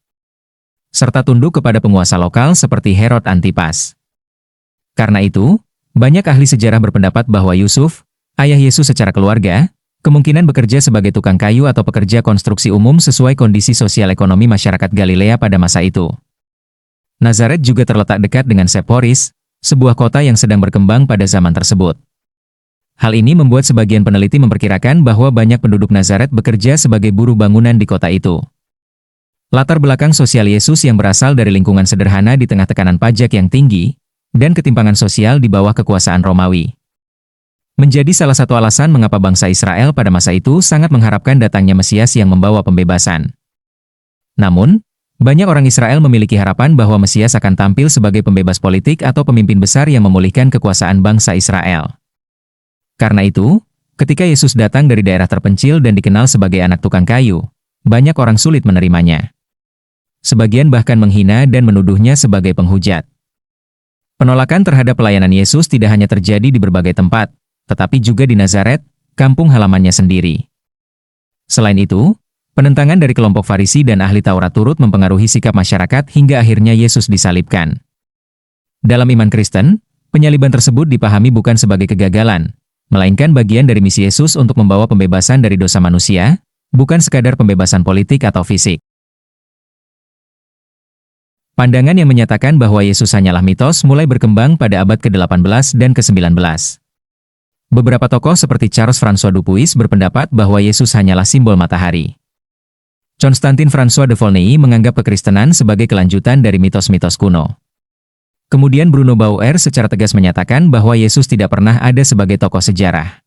serta tunduk kepada penguasa lokal seperti Herod Antipas. Karena itu, banyak ahli sejarah berpendapat bahwa Yusuf, ayah Yesus secara keluarga, kemungkinan bekerja sebagai tukang kayu atau pekerja konstruksi umum sesuai kondisi sosial ekonomi masyarakat Galilea pada masa itu. Nazaret juga terletak dekat dengan Sepphoris, sebuah kota yang sedang berkembang pada zaman tersebut. Hal ini membuat sebagian peneliti memperkirakan bahwa banyak penduduk Nazaret bekerja sebagai buruh bangunan di kota itu. Latar belakang sosial Yesus yang berasal dari lingkungan sederhana di tengah tekanan pajak yang tinggi, dan ketimpangan sosial di bawah kekuasaan Romawi, menjadi salah satu alasan mengapa bangsa Israel pada masa itu sangat mengharapkan datangnya Mesias yang membawa pembebasan. Namun, banyak orang Israel memiliki harapan bahwa Mesias akan tampil sebagai pembebas politik atau pemimpin besar yang memulihkan kekuasaan bangsa Israel. Karena itu, ketika Yesus datang dari daerah terpencil dan dikenal sebagai anak tukang kayu, banyak orang sulit menerimanya. Sebagian bahkan menghina dan menuduhnya sebagai penghujat. Penolakan terhadap pelayanan Yesus tidak hanya terjadi di berbagai tempat, tetapi juga di Nazaret, kampung halamannya sendiri. Selain itu, penentangan dari kelompok Farisi dan ahli Taurat turut mempengaruhi sikap masyarakat hingga akhirnya Yesus disalibkan. Dalam iman Kristen, penyaliban tersebut dipahami bukan sebagai kegagalan, melainkan bagian dari misi Yesus untuk membawa pembebasan dari dosa manusia, bukan sekadar pembebasan politik atau fisik. Pandangan yang menyatakan bahwa Yesus hanyalah mitos mulai berkembang pada abad ke-18 dan ke-19. Beberapa tokoh seperti Charles François Dupuis berpendapat bahwa Yesus hanyalah simbol matahari. Constantin François de Volney menganggap kekristenan sebagai kelanjutan dari mitos-mitos kuno. Kemudian Bruno Bauer secara tegas menyatakan bahwa Yesus tidak pernah ada sebagai tokoh sejarah.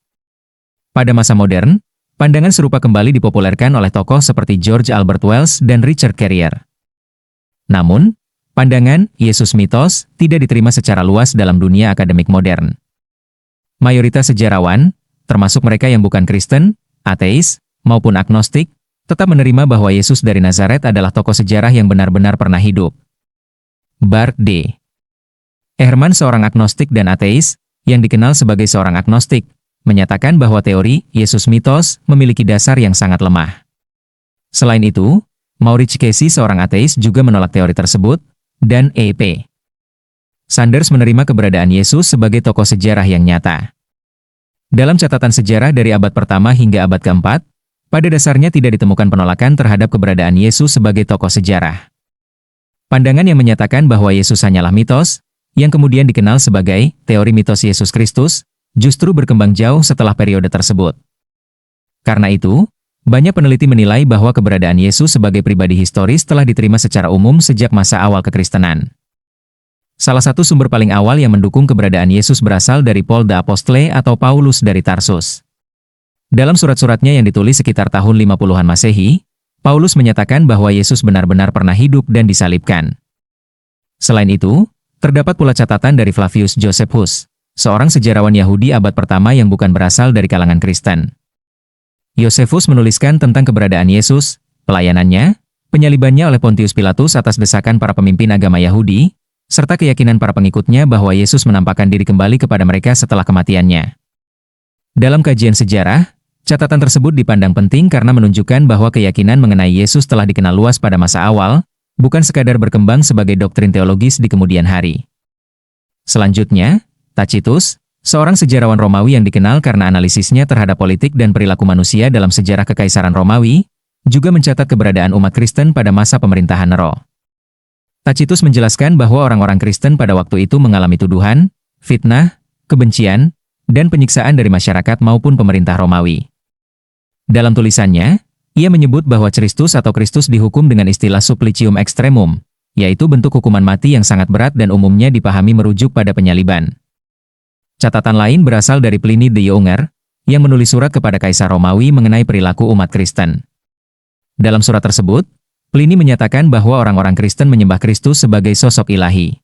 Pada masa modern, pandangan serupa kembali dipopulerkan oleh tokoh seperti George Albert Wells dan Richard Carrier. Namun, pandangan Yesus mitos tidak diterima secara luas dalam dunia akademik modern. Mayoritas sejarawan, termasuk mereka yang bukan Kristen, ateis, maupun agnostik, tetap menerima bahwa Yesus dari Nazaret adalah tokoh sejarah yang benar-benar pernah hidup. Bart D. Ehrman, seorang agnostik dan ateis, yang dikenal sebagai seorang agnostik, menyatakan bahwa teori Yesus mitos memiliki dasar yang sangat lemah. Selain itu, Maurice Casey, seorang ateis, juga menolak teori tersebut, dan E.P. Sanders menerima keberadaan Yesus sebagai tokoh sejarah yang nyata. Dalam catatan sejarah dari abad pertama hingga abad keempat, pada dasarnya tidak ditemukan penolakan terhadap keberadaan Yesus sebagai tokoh sejarah. Pandangan yang menyatakan bahwa Yesus hanyalah mitos, yang kemudian dikenal sebagai teori mitos Yesus Kristus, justru berkembang jauh setelah periode tersebut. Karena itu, Banyak peneliti menilai bahwa keberadaan Yesus sebagai pribadi historis telah diterima secara umum sejak masa awal kekristenan. Salah satu sumber paling awal yang mendukung keberadaan Yesus berasal dari Paul the Apostle atau Paulus dari Tarsus. Dalam surat-suratnya yang ditulis sekitar tahun 50-an Masehi, Paulus menyatakan bahwa Yesus benar-benar pernah hidup dan disalibkan. Selain itu, terdapat pula catatan dari Flavius Josephus, seorang sejarawan Yahudi abad pertama yang bukan berasal dari kalangan Kristen. Josephus menuliskan tentang keberadaan Yesus, pelayanannya, penyalibannya oleh Pontius Pilatus atas desakan para pemimpin agama Yahudi, serta keyakinan para pengikutnya bahwa Yesus menampakkan diri kembali kepada mereka setelah kematiannya. Dalam kajian sejarah, catatan tersebut dipandang penting karena menunjukkan bahwa keyakinan mengenai Yesus telah dikenal luas pada masa awal, bukan sekadar berkembang sebagai doktrin teologis di kemudian hari. Selanjutnya, Tacitus, seorang sejarawan Romawi yang dikenal karena analisisnya terhadap politik dan perilaku manusia dalam sejarah Kekaisaran Romawi, juga mencatat keberadaan umat Kristen pada masa pemerintahan Nero. Tacitus menjelaskan bahwa orang-orang Kristen pada waktu itu mengalami tuduhan, fitnah, kebencian, dan penyiksaan dari masyarakat maupun pemerintah Romawi. Dalam tulisannya, ia menyebut bahwa Kristus atau Kristus dihukum dengan istilah supplicium extremum, yaitu bentuk hukuman mati yang sangat berat dan umumnya dipahami merujuk pada penyaliban. Catatan lain berasal dari Pliny the Younger, yang menulis surat kepada Kaisar Romawi mengenai perilaku umat Kristen. Dalam surat tersebut, Pliny menyatakan bahwa orang-orang Kristen menyembah Kristus sebagai sosok ilahi.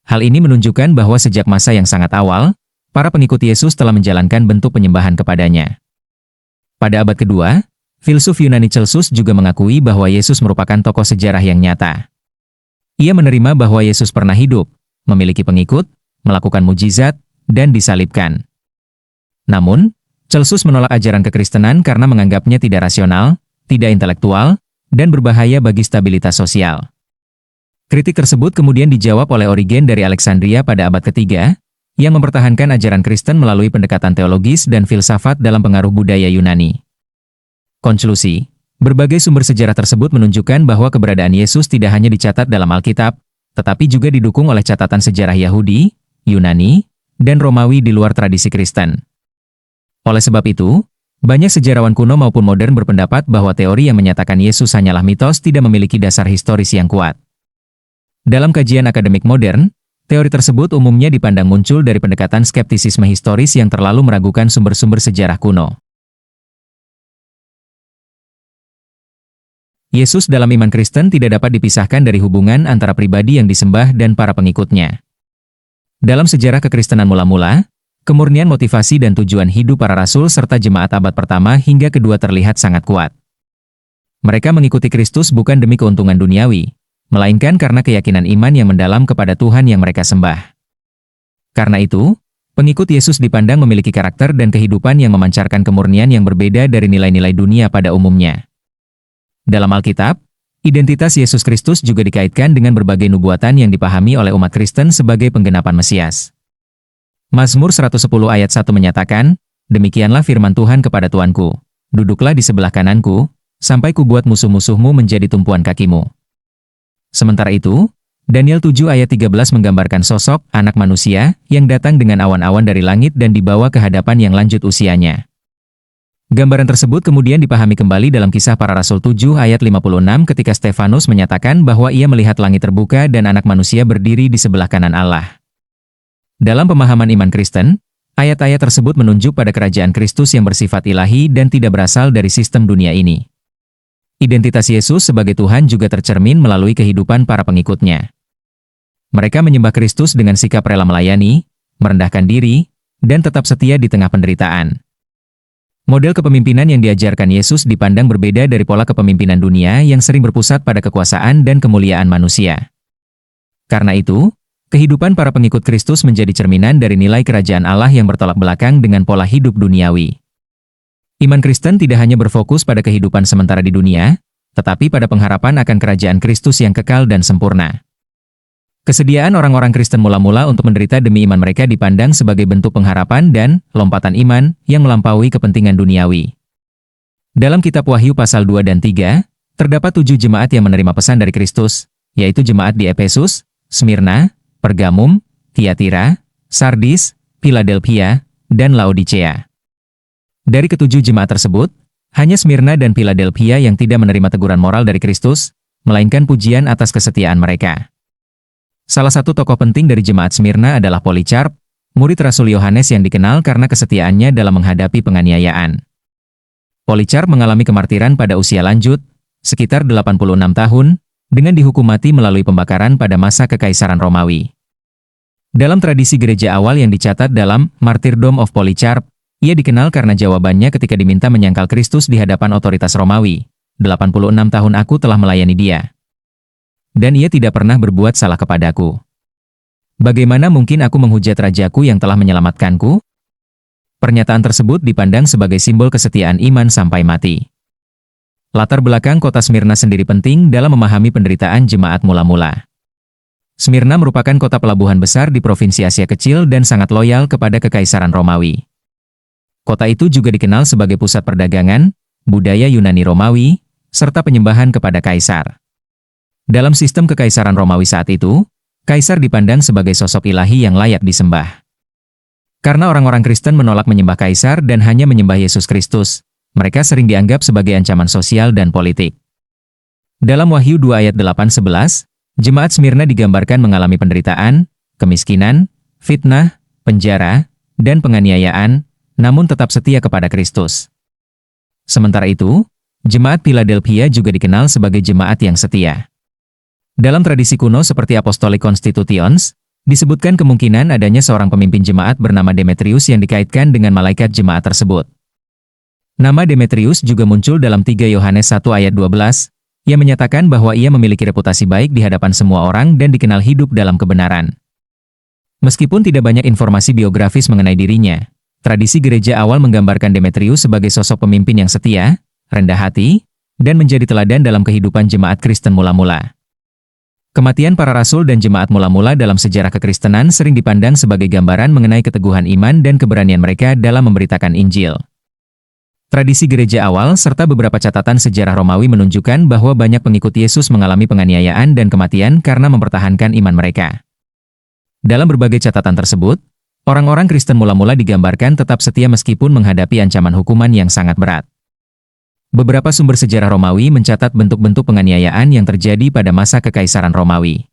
Hal ini menunjukkan bahwa sejak masa yang sangat awal, para pengikut Yesus telah menjalankan bentuk penyembahan kepadanya. Pada abad kedua, filsuf Yunani Celsus juga mengakui bahwa Yesus merupakan tokoh sejarah yang nyata. Ia menerima bahwa Yesus pernah hidup, memiliki pengikut, melakukan mujizat, dan disalibkan. Namun, Celsus menolak ajaran kekristenan karena menganggapnya tidak rasional, tidak intelektual, dan berbahaya bagi stabilitas sosial. Kritik tersebut kemudian dijawab oleh Origen dari Alexandria pada abad ketiga, yang mempertahankan ajaran Kristen melalui pendekatan teologis dan filsafat dalam pengaruh budaya Yunani. Konklusi, berbagai sumber sejarah tersebut menunjukkan bahwa keberadaan Yesus tidak hanya dicatat dalam Alkitab, tetapi juga didukung oleh catatan sejarah Yahudi, Yunani, dan Romawi di luar tradisi Kristen. Oleh sebab itu, banyak sejarawan kuno maupun modern berpendapat bahwa teori yang menyatakan Yesus hanyalah mitos tidak memiliki dasar historis yang kuat. Dalam kajian akademik modern, teori tersebut umumnya dipandang muncul dari pendekatan skeptisisme historis yang terlalu meragukan sumber-sumber sejarah kuno. Yesus dalam iman Kristen tidak dapat dipisahkan dari hubungan antara pribadi yang disembah dan para pengikutnya. Dalam sejarah kekristenan mula-mula, kemurnian motivasi dan tujuan hidup para rasul serta jemaat abad pertama hingga kedua terlihat sangat kuat. Mereka mengikuti Kristus bukan demi keuntungan duniawi, melainkan karena keyakinan iman yang mendalam kepada Tuhan yang mereka sembah. Karena itu, pengikut Yesus dipandang memiliki karakter dan kehidupan yang memancarkan kemurnian yang berbeda dari nilai-nilai dunia pada umumnya. Dalam Alkitab, identitas Yesus Kristus juga dikaitkan dengan berbagai nubuatan yang dipahami oleh umat Kristen sebagai penggenapan Mesias. Mazmur 110 ayat 1 menyatakan, "Demikianlah firman Tuhan kepada Tuanku, duduklah di sebelah kananku, sampai kubuat musuh-musuhmu menjadi tumpuan kakimu." Sementara itu, Daniel 7 ayat 13 menggambarkan sosok anak manusia yang datang dengan awan-awan dari langit dan dibawa ke hadapan yang lanjut usianya. Gambaran tersebut kemudian dipahami kembali dalam Kisah Para Rasul 7 ayat 56 ketika Stefanus menyatakan bahwa ia melihat langit terbuka dan anak manusia berdiri di sebelah kanan Allah. Dalam pemahaman iman Kristen, ayat-ayat tersebut menunjuk pada kerajaan Kristus yang bersifat ilahi dan tidak berasal dari sistem dunia ini. Identitas Yesus sebagai Tuhan juga tercermin melalui kehidupan para pengikutnya. Mereka menyembah Kristus dengan sikap rela melayani, merendahkan diri, dan tetap setia di tengah penderitaan. Model kepemimpinan yang diajarkan Yesus dipandang berbeda dari pola kepemimpinan dunia yang sering berpusat pada kekuasaan dan kemuliaan manusia. Karena itu, kehidupan para pengikut Kristus menjadi cerminan dari nilai kerajaan Allah yang bertolak belakang dengan pola hidup duniawi. Iman Kristen tidak hanya berfokus pada kehidupan sementara di dunia, tetapi pada pengharapan akan kerajaan Kristus yang kekal dan sempurna. Kesediaan orang-orang Kristen mula-mula untuk menderita demi iman mereka dipandang sebagai bentuk pengharapan dan lompatan iman yang melampaui kepentingan duniawi. Dalam kitab Wahyu pasal 2 dan 3, terdapat 7 jemaat yang menerima pesan dari Kristus, yaitu jemaat di Efesus, Smyrna, Pergamum, Tiatira, Sardis, Philadelphia, dan Laodicea. Dari ketujuh jemaat tersebut, Hanya Smyrna dan Philadelphia yang tidak menerima teguran moral dari Kristus, melainkan pujian atas kesetiaan mereka. Salah satu tokoh penting dari jemaat Smyrna adalah Polycarp, murid Rasul Yohanes yang dikenal karena kesetiaannya dalam menghadapi penganiayaan. Polycarp mengalami kemartiran pada usia lanjut, sekitar 86 tahun, dengan dihukum mati melalui pembakaran pada masa Kekaisaran Romawi. Dalam tradisi gereja awal yang dicatat dalam Martyrdom of Polycarp, ia dikenal karena jawabannya ketika diminta menyangkal Kristus di hadapan otoritas Romawi. 86 tahun aku telah melayani dia. Dan ia tidak pernah berbuat salah kepadaku. Bagaimana mungkin aku menghujat rajaku yang telah menyelamatkanku? Pernyataan tersebut dipandang sebagai simbol kesetiaan iman sampai mati. Latar belakang kota Smyrna sendiri penting dalam memahami penderitaan jemaat mula-mula. Smyrna merupakan kota pelabuhan besar di provinsi Asia Kecil dan sangat loyal kepada Kekaisaran Romawi. Kota itu juga dikenal sebagai pusat perdagangan, budaya Yunani Romawi, serta penyembahan kepada kaisar. Dalam sistem Kekaisaran Romawi saat itu, kaisar dipandang sebagai sosok ilahi yang layak disembah. Karena orang-orang Kristen menolak menyembah kaisar dan hanya menyembah Yesus Kristus, mereka sering dianggap sebagai ancaman sosial dan politik. Dalam Wahyu 2 ayat 8-11, jemaat Smyrna digambarkan mengalami penderitaan, kemiskinan, fitnah, penjara, dan penganiayaan, namun tetap setia kepada Kristus. Sementara itu, jemaat Philadelphia juga dikenal sebagai jemaat yang setia. Dalam tradisi kuno seperti Apostolic Constitutions, disebutkan kemungkinan adanya seorang pemimpin jemaat bernama Demetrius yang dikaitkan dengan malaikat jemaat tersebut. Nama Demetrius juga muncul dalam 3 Yohanes 1 ayat 12, yang menyatakan bahwa ia memiliki reputasi baik di hadapan semua orang dan dikenal hidup dalam kebenaran. Meskipun tidak banyak informasi biografis mengenai dirinya, tradisi gereja awal menggambarkan Demetrius sebagai sosok pemimpin yang setia, rendah hati, dan menjadi teladan dalam kehidupan jemaat Kristen mula-mula. Kematian para rasul dan jemaat mula-mula dalam sejarah kekristenan sering dipandang sebagai gambaran mengenai keteguhan iman dan keberanian mereka dalam memberitakan Injil. Tradisi gereja awal serta beberapa catatan sejarah Romawi menunjukkan bahwa banyak pengikut Yesus mengalami penganiayaan dan kematian karena mempertahankan iman mereka. Dalam berbagai catatan tersebut, orang-orang Kristen mula-mula digambarkan tetap setia meskipun menghadapi ancaman hukuman yang sangat berat. Beberapa sumber sejarah Romawi mencatat bentuk-bentuk penganiayaan yang terjadi pada masa Kekaisaran Romawi.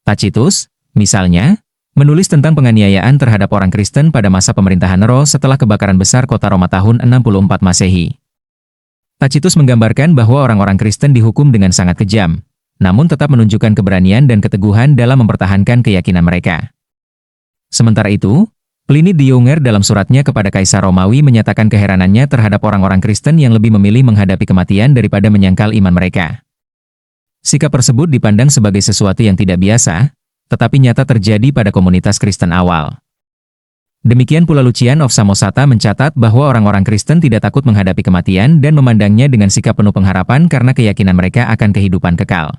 Tacitus, misalnya, menulis tentang penganiayaan terhadap orang Kristen pada masa pemerintahan Nero setelah kebakaran besar kota Roma tahun 64 Masehi. Tacitus menggambarkan bahwa orang-orang Kristen dihukum dengan sangat kejam, namun tetap menunjukkan keberanian dan keteguhan dalam mempertahankan keyakinan mereka. Sementara itu, Pliny the Younger dalam suratnya kepada Kaisar Romawi menyatakan keheranannya terhadap orang-orang Kristen yang lebih memilih menghadapi kematian daripada menyangkal iman mereka. Sikap tersebut dipandang sebagai sesuatu yang tidak biasa, tetapi nyata terjadi pada komunitas Kristen awal. Demikian pula Lucian of Samosata mencatat bahwa orang-orang Kristen tidak takut menghadapi kematian dan memandangnya dengan sikap penuh pengharapan karena keyakinan mereka akan kehidupan kekal.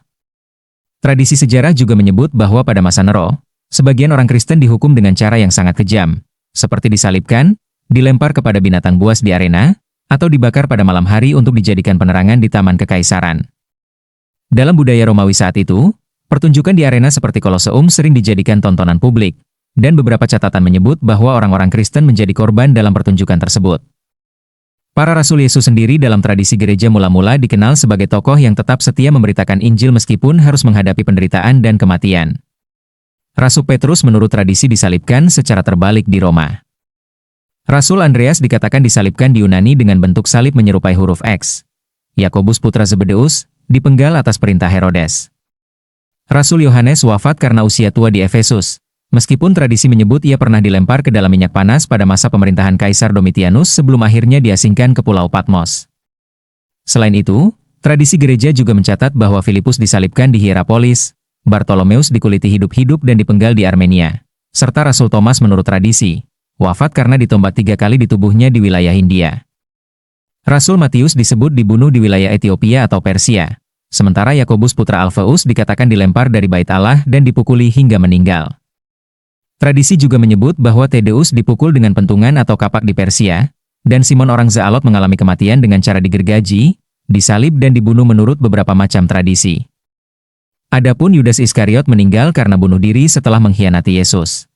Tradisi sejarah juga menyebut bahwa pada masa Nero, sebagian orang Kristen dihukum dengan cara yang sangat kejam, seperti disalibkan, dilempar kepada binatang buas di arena, atau dibakar pada malam hari untuk dijadikan penerangan di Taman Kekaisaran. Dalam budaya Romawi saat itu, pertunjukan di arena seperti Koloseum sering dijadikan tontonan publik, dan beberapa catatan menyebut bahwa orang-orang Kristen menjadi korban dalam pertunjukan tersebut. Para Rasul Yesus sendiri dalam tradisi gereja mula-mula dikenal sebagai tokoh yang tetap setia memberitakan Injil meskipun harus menghadapi penderitaan dan kematian. Rasul Petrus menurut tradisi disalibkan secara terbalik di Roma. Rasul Andreas dikatakan disalibkan di Yunani dengan bentuk salib menyerupai huruf X. Yakobus putra Zebedeus dipenggal atas perintah Herodes. Rasul Yohanes wafat karena usia tua di Efesus, meskipun tradisi menyebut ia pernah dilempar ke dalam minyak panas pada masa pemerintahan Kaisar Domitianus sebelum akhirnya diasingkan ke Pulau Patmos. Selain itu, tradisi gereja juga mencatat bahwa Filipus disalibkan di Hierapolis, Bartolomeus dikuliti hidup-hidup dan dipenggal di Armenia, serta Rasul Thomas menurut tradisi, wafat karena ditombak 3 kali di tubuhnya di wilayah Hindia. Rasul Matius disebut dibunuh di wilayah Ethiopia atau Persia, sementara Yakobus putra Alfeus dikatakan dilempar dari bait Allah dan dipukuli hingga meninggal. Tradisi juga menyebut bahwa Thaddeus dipukul dengan pentungan atau kapak di Persia, dan Simon orang Zaalot mengalami kematian dengan cara digergaji, disalib dan dibunuh menurut beberapa macam tradisi. Adapun Yudas Iskariot meninggal karena bunuh diri setelah mengkhianati Yesus.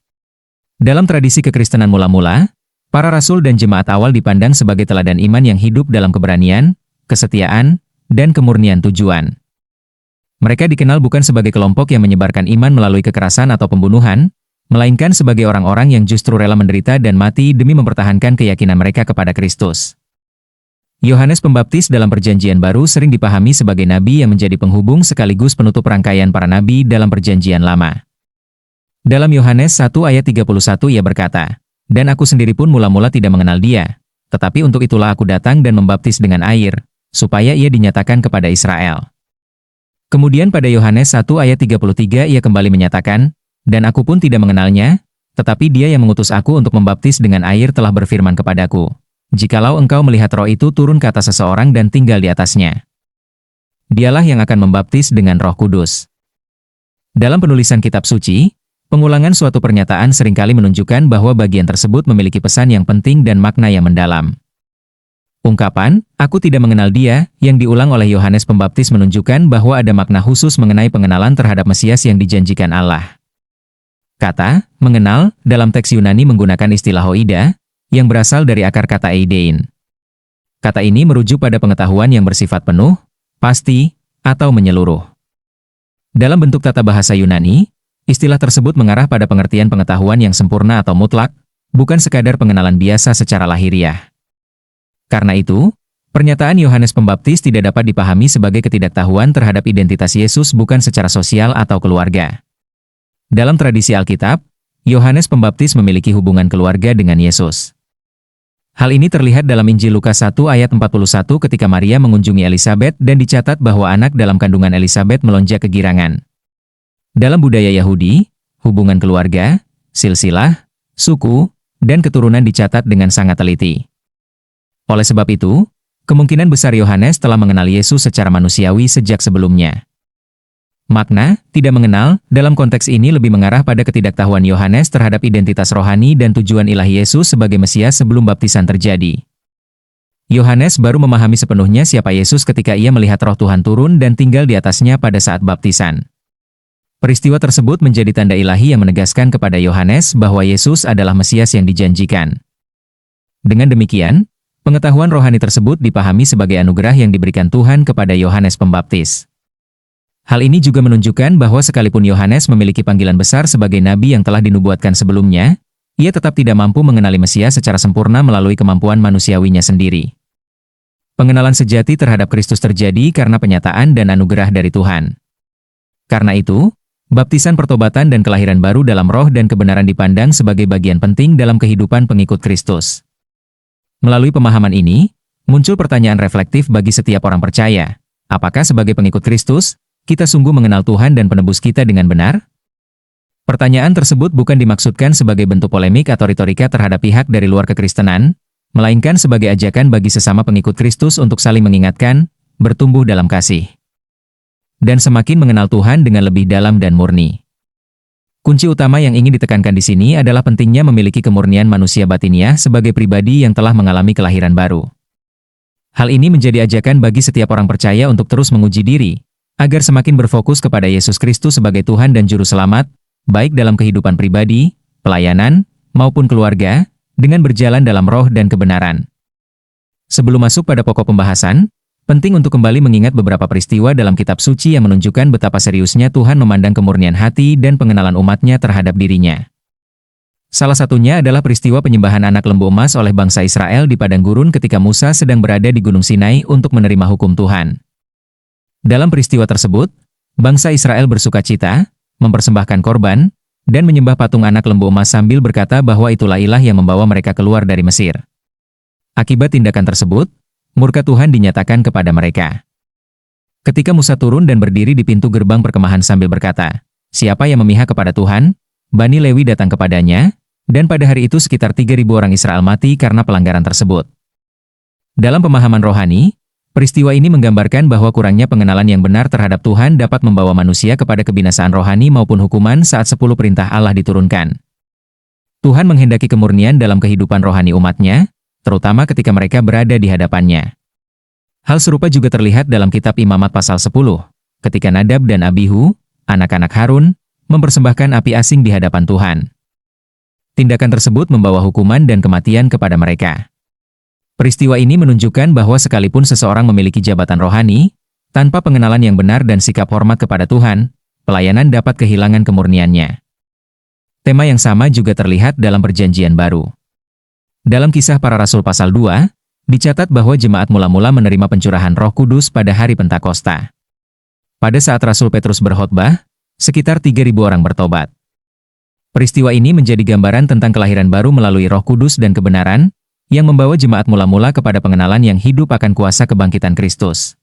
Dalam tradisi kekristenan mula-mula, Para rasul dan jemaat awal dipandang sebagai teladan iman yang hidup dalam keberanian, kesetiaan, dan kemurnian tujuan. Mereka dikenal bukan sebagai kelompok yang menyebarkan iman melalui kekerasan atau pembunuhan, melainkan sebagai orang-orang yang justru rela menderita dan mati demi mempertahankan keyakinan mereka kepada Kristus. Yohanes Pembaptis dalam Perjanjian Baru sering dipahami sebagai nabi yang menjadi penghubung sekaligus penutup rangkaian para nabi dalam Perjanjian Lama. Dalam Yohanes 1 ayat 31 ia berkata, "Dan aku sendiri pun mula-mula tidak mengenal dia, tetapi untuk itulah aku datang dan membaptis dengan air, supaya ia dinyatakan kepada Israel." Kemudian pada Yohanes 1 ayat 33 ia kembali menyatakan, "Dan aku pun tidak mengenalnya, tetapi dia yang mengutus aku untuk membaptis dengan air telah berfirman kepadaku, jikalau engkau melihat roh itu turun ke atas seseorang dan tinggal di atasnya, dialah yang akan membaptis dengan Roh Kudus." Dalam penulisan kitab suci, pengulangan suatu pernyataan seringkali menunjukkan bahwa bagian tersebut memiliki pesan yang penting dan makna yang mendalam. Ungkapan, "Aku tidak mengenal dia," yang diulang oleh Yohanes Pembaptis menunjukkan bahwa ada makna khusus mengenai pengenalan terhadap Mesias yang dijanjikan Allah. Kata, mengenal, dalam teks Yunani menggunakan istilah hoida, yang berasal dari akar kata eidein. Kata ini merujuk pada pengetahuan yang bersifat penuh, pasti, atau menyeluruh. Dalam bentuk tata bahasa Yunani, istilah tersebut mengarah pada pengertian pengetahuan yang sempurna atau mutlak, bukan sekadar pengenalan biasa secara lahiriah. Karena itu, pernyataan Yohanes Pembaptis tidak dapat dipahami sebagai ketidaktahuan terhadap identitas Yesus bukan secara sosial atau keluarga. Dalam tradisi Alkitab, Yohanes Pembaptis memiliki hubungan keluarga dengan Yesus. Hal ini terlihat dalam Injil Lukas 1 ayat 41 ketika Maria mengunjungi Elisabet dan dicatat bahwa anak dalam kandungan Elisabet melonjak kegirangan. Dalam budaya Yahudi, hubungan keluarga, silsilah, suku, dan keturunan dicatat dengan sangat teliti. Oleh sebab itu, kemungkinan besar Yohanes telah mengenal Yesus secara manusiawi sejak sebelumnya. Makna, tidak mengenal, dalam konteks ini lebih mengarah pada ketidaktahuan Yohanes terhadap identitas rohani dan tujuan ilahi Yesus sebagai Mesias sebelum baptisan terjadi. Yohanes baru memahami sepenuhnya siapa Yesus ketika ia melihat Roh Tuhan turun dan tinggal di atasnya pada saat baptisan. Peristiwa tersebut menjadi tanda ilahi yang menegaskan kepada Yohanes bahwa Yesus adalah Mesias yang dijanjikan. Dengan demikian, pengetahuan rohani tersebut dipahami sebagai anugerah yang diberikan Tuhan kepada Yohanes Pembaptis. Hal ini juga menunjukkan bahwa sekalipun Yohanes memiliki panggilan besar sebagai nabi yang telah dinubuatkan sebelumnya, ia tetap tidak mampu mengenali Mesias secara sempurna melalui kemampuan manusiawinya sendiri. Pengenalan sejati terhadap Kristus terjadi karena penyataan dan anugerah dari Tuhan. Karena itu, baptisan pertobatan dan kelahiran baru dalam roh dan kebenaran dipandang sebagai bagian penting dalam kehidupan pengikut Kristus. Melalui pemahaman ini, muncul pertanyaan reflektif bagi setiap orang percaya. Apakah sebagai pengikut Kristus, kita sungguh mengenal Tuhan dan penebus kita dengan benar? Pertanyaan tersebut bukan dimaksudkan sebagai bentuk polemik atau retorika terhadap pihak dari luar kekristenan, melainkan sebagai ajakan bagi sesama pengikut Kristus untuk saling mengingatkan, bertumbuh dalam kasih, dan semakin mengenal Tuhan dengan lebih dalam dan murni. Kunci utama yang ingin ditekankan di sini adalah pentingnya memiliki kemurnian manusia batiniah sebagai pribadi yang telah mengalami kelahiran baru. Hal ini menjadi ajakan bagi setiap orang percaya untuk terus menguji diri, agar semakin berfokus kepada Yesus Kristus sebagai Tuhan dan Juru Selamat, baik dalam kehidupan pribadi, pelayanan, maupun keluarga, dengan berjalan dalam roh dan kebenaran. Sebelum masuk pada pokok pembahasan, penting untuk kembali mengingat beberapa peristiwa dalam kitab suci yang menunjukkan betapa seriusnya Tuhan memandang kemurnian hati dan pengenalan umatnya terhadap dirinya. Salah satunya adalah peristiwa penyembahan anak lembu emas oleh bangsa Israel di padang gurun ketika Musa sedang berada di Gunung Sinai untuk menerima hukum Tuhan. Dalam peristiwa tersebut, bangsa Israel bersukacita, mempersembahkan korban, dan menyembah patung anak lembu emas sambil berkata bahwa itulah ilah yang membawa mereka keluar dari Mesir. Akibat tindakan tersebut, murka Tuhan dinyatakan kepada mereka. Ketika Musa turun dan berdiri di pintu gerbang perkemahan sambil berkata, "Siapa yang memihak kepada Tuhan?" Bani Lewi datang kepadanya, dan pada hari itu sekitar 3.000 orang Israel mati karena pelanggaran tersebut. Dalam pemahaman rohani, peristiwa ini menggambarkan bahwa kurangnya pengenalan yang benar terhadap Tuhan dapat membawa manusia kepada kebinasaan rohani maupun hukuman saat 10 perintah Allah diturunkan. Tuhan menghendaki kemurnian dalam kehidupan rohani umatnya, terutama ketika mereka berada di hadapannya. Hal serupa juga terlihat dalam kitab Imamat pasal 10, ketika Nadab dan Abihu, anak-anak Harun, mempersembahkan api asing di hadapan Tuhan. Tindakan tersebut membawa hukuman dan kematian kepada mereka. Peristiwa ini menunjukkan bahwa sekalipun seseorang memiliki jabatan rohani, tanpa pengenalan yang benar dan sikap hormat kepada Tuhan, pelayanan dapat kehilangan kemurniannya. Tema yang sama juga terlihat dalam Perjanjian Baru. Dalam Kisah Para Rasul pasal 2, dicatat bahwa jemaat mula-mula menerima pencurahan Roh Kudus pada hari Pentakosta. Pada saat Rasul Petrus berkhotbah, sekitar 3.000 orang bertobat. Peristiwa ini menjadi gambaran tentang kelahiran baru melalui Roh Kudus dan kebenaran, yang membawa jemaat mula-mula kepada pengenalan yang hidup akan kuasa kebangkitan Kristus.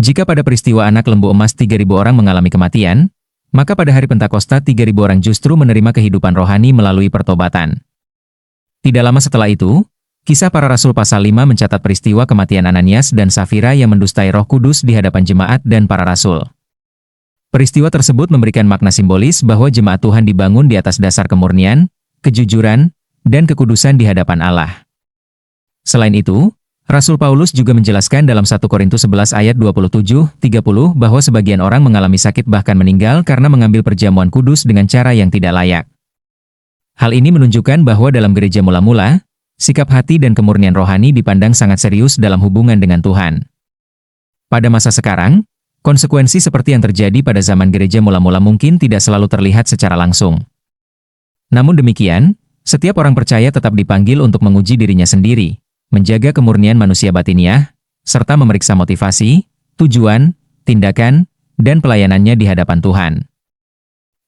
Jika pada peristiwa anak lembu emas 3.000 orang mengalami kematian, maka pada hari Pentakosta 3.000 orang justru menerima kehidupan rohani melalui pertobatan. Tidak lama setelah itu, Kisah Para Rasul pasal 5 mencatat peristiwa kematian Ananias dan Safira yang mendustai Roh Kudus di hadapan jemaat dan para rasul. Peristiwa tersebut memberikan makna simbolis bahwa jemaat Tuhan dibangun di atas dasar kemurnian, kejujuran, dan kekudusan di hadapan Allah. Selain itu, Rasul Paulus juga menjelaskan dalam 1 Korintus 11 ayat 27-30 bahwa sebagian orang mengalami sakit bahkan meninggal karena mengambil perjamuan kudus dengan cara yang tidak layak. Hal ini menunjukkan bahwa dalam gereja mula-mula, sikap hati dan kemurnian rohani dipandang sangat serius dalam hubungan dengan Tuhan. Pada masa sekarang, konsekuensi seperti yang terjadi pada zaman gereja mula-mula mungkin tidak selalu terlihat secara langsung. Namun demikian, setiap orang percaya tetap dipanggil untuk menguji dirinya sendiri, menjaga kemurnian manusia batiniah, serta memeriksa motivasi, tujuan, tindakan, dan pelayanannya di hadapan Tuhan.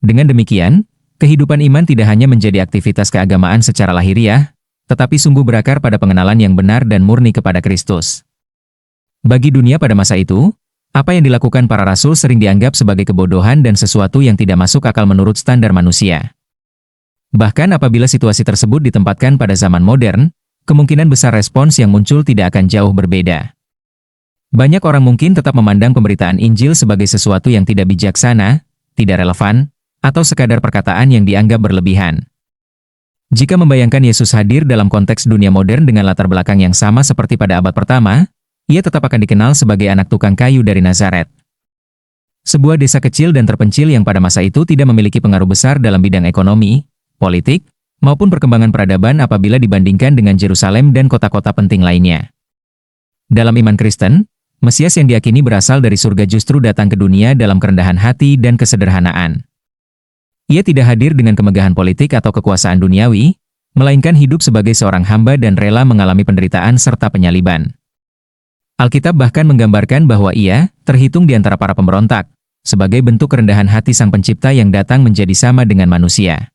Dengan demikian, kehidupan iman tidak hanya menjadi aktivitas keagamaan secara lahiriah, tetapi sungguh berakar pada pengenalan yang benar dan murni kepada Kristus. Bagi dunia pada masa itu, apa yang dilakukan para rasul sering dianggap sebagai kebodohan dan sesuatu yang tidak masuk akal menurut standar manusia. Bahkan apabila situasi tersebut ditempatkan pada zaman modern, kemungkinan besar respons yang muncul tidak akan jauh berbeda. Banyak orang mungkin tetap memandang pemberitaan Injil sebagai sesuatu yang tidak bijaksana, tidak relevan, atau sekadar perkataan yang dianggap berlebihan. Jika membayangkan Yesus hadir dalam konteks dunia modern dengan latar belakang yang sama seperti pada abad pertama, ia tetap akan dikenal sebagai anak tukang kayu dari Nazaret. Sebuah desa kecil dan terpencil yang pada masa itu tidak memiliki pengaruh besar dalam bidang ekonomi, politik, maupun perkembangan peradaban apabila dibandingkan dengan Yerusalem dan kota-kota penting lainnya. Dalam iman Kristen, Mesias yang diyakini berasal dari surga justru datang ke dunia dalam kerendahan hati dan kesederhanaan. Ia tidak hadir dengan kemegahan politik atau kekuasaan duniawi, melainkan hidup sebagai seorang hamba dan rela mengalami penderitaan serta penyaliban. Alkitab bahkan menggambarkan bahwa ia terhitung di antara para pemberontak, sebagai bentuk kerendahan hati Sang Pencipta yang datang menjadi sama dengan manusia.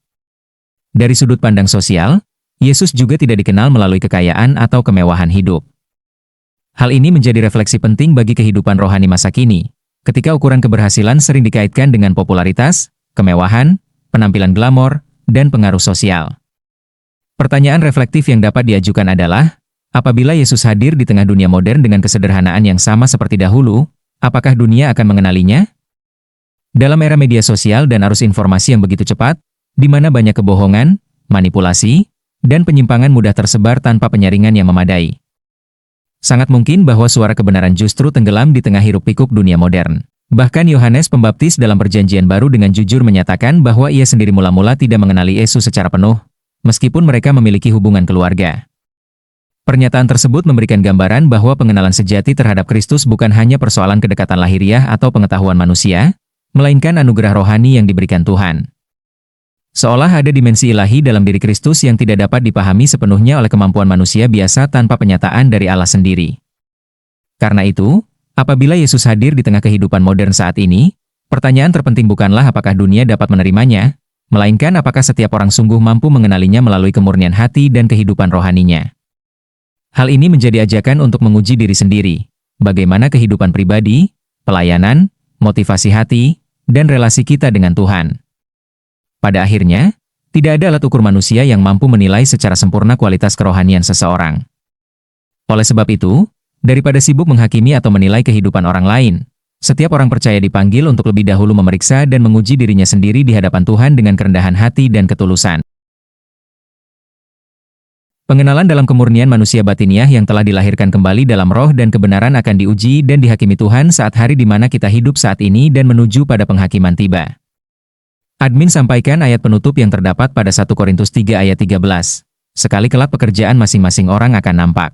Dari sudut pandang sosial, Yesus juga tidak dikenal melalui kekayaan atau kemewahan hidup. Hal ini menjadi refleksi penting bagi kehidupan rohani masa kini, ketika ukuran keberhasilan sering dikaitkan dengan popularitas, kemewahan, penampilan glamor, dan pengaruh sosial. Pertanyaan reflektif yang dapat diajukan adalah, apabila Yesus hadir di tengah dunia modern dengan kesederhanaan yang sama seperti dahulu, apakah dunia akan mengenalinya? Dalam era media sosial dan arus informasi yang begitu cepat, di mana banyak kebohongan, manipulasi, dan penyimpangan mudah tersebar tanpa penyaringan yang memadai. Sangat mungkin bahwa suara kebenaran justru tenggelam di tengah hiruk-pikuk dunia modern. Bahkan Yohanes Pembaptis dalam Perjanjian Baru dengan jujur menyatakan bahwa ia sendiri mula-mula tidak mengenali Yesus secara penuh, meskipun mereka memiliki hubungan keluarga. Pernyataan tersebut memberikan gambaran bahwa pengenalan sejati terhadap Kristus bukan hanya persoalan kedekatan lahiriah atau pengetahuan manusia, melainkan anugerah rohani yang diberikan Tuhan. Seolah ada dimensi ilahi dalam diri Kristus yang tidak dapat dipahami sepenuhnya oleh kemampuan manusia biasa tanpa penyataan dari Allah sendiri. Karena itu, apabila Yesus hadir di tengah kehidupan modern saat ini, pertanyaan terpenting bukanlah apakah dunia dapat menerimanya, melainkan apakah setiap orang sungguh mampu mengenalinya melalui kemurnian hati dan kehidupan rohaninya. Hal ini menjadi ajakan untuk menguji diri sendiri, bagaimana kehidupan pribadi, pelayanan, motivasi hati, dan relasi kita dengan Tuhan. Pada akhirnya, tidak ada alat ukur manusia yang mampu menilai secara sempurna kualitas kerohanian seseorang. Oleh sebab itu, daripada sibuk menghakimi atau menilai kehidupan orang lain, setiap orang percaya dipanggil untuk lebih dahulu memeriksa dan menguji dirinya sendiri di hadapan Tuhan dengan kerendahan hati dan ketulusan. Pengenalan dalam kemurnian manusia batiniah yang telah dilahirkan kembali dalam roh dan kebenaran akan diuji dan dihakimi Tuhan saat hari di mana kita hidup saat ini dan menuju pada penghakiman tiba. Admin sampaikan ayat penutup yang terdapat pada 1 Korintus 3 ayat 13. Sekali kelak pekerjaan masing-masing orang akan nampak.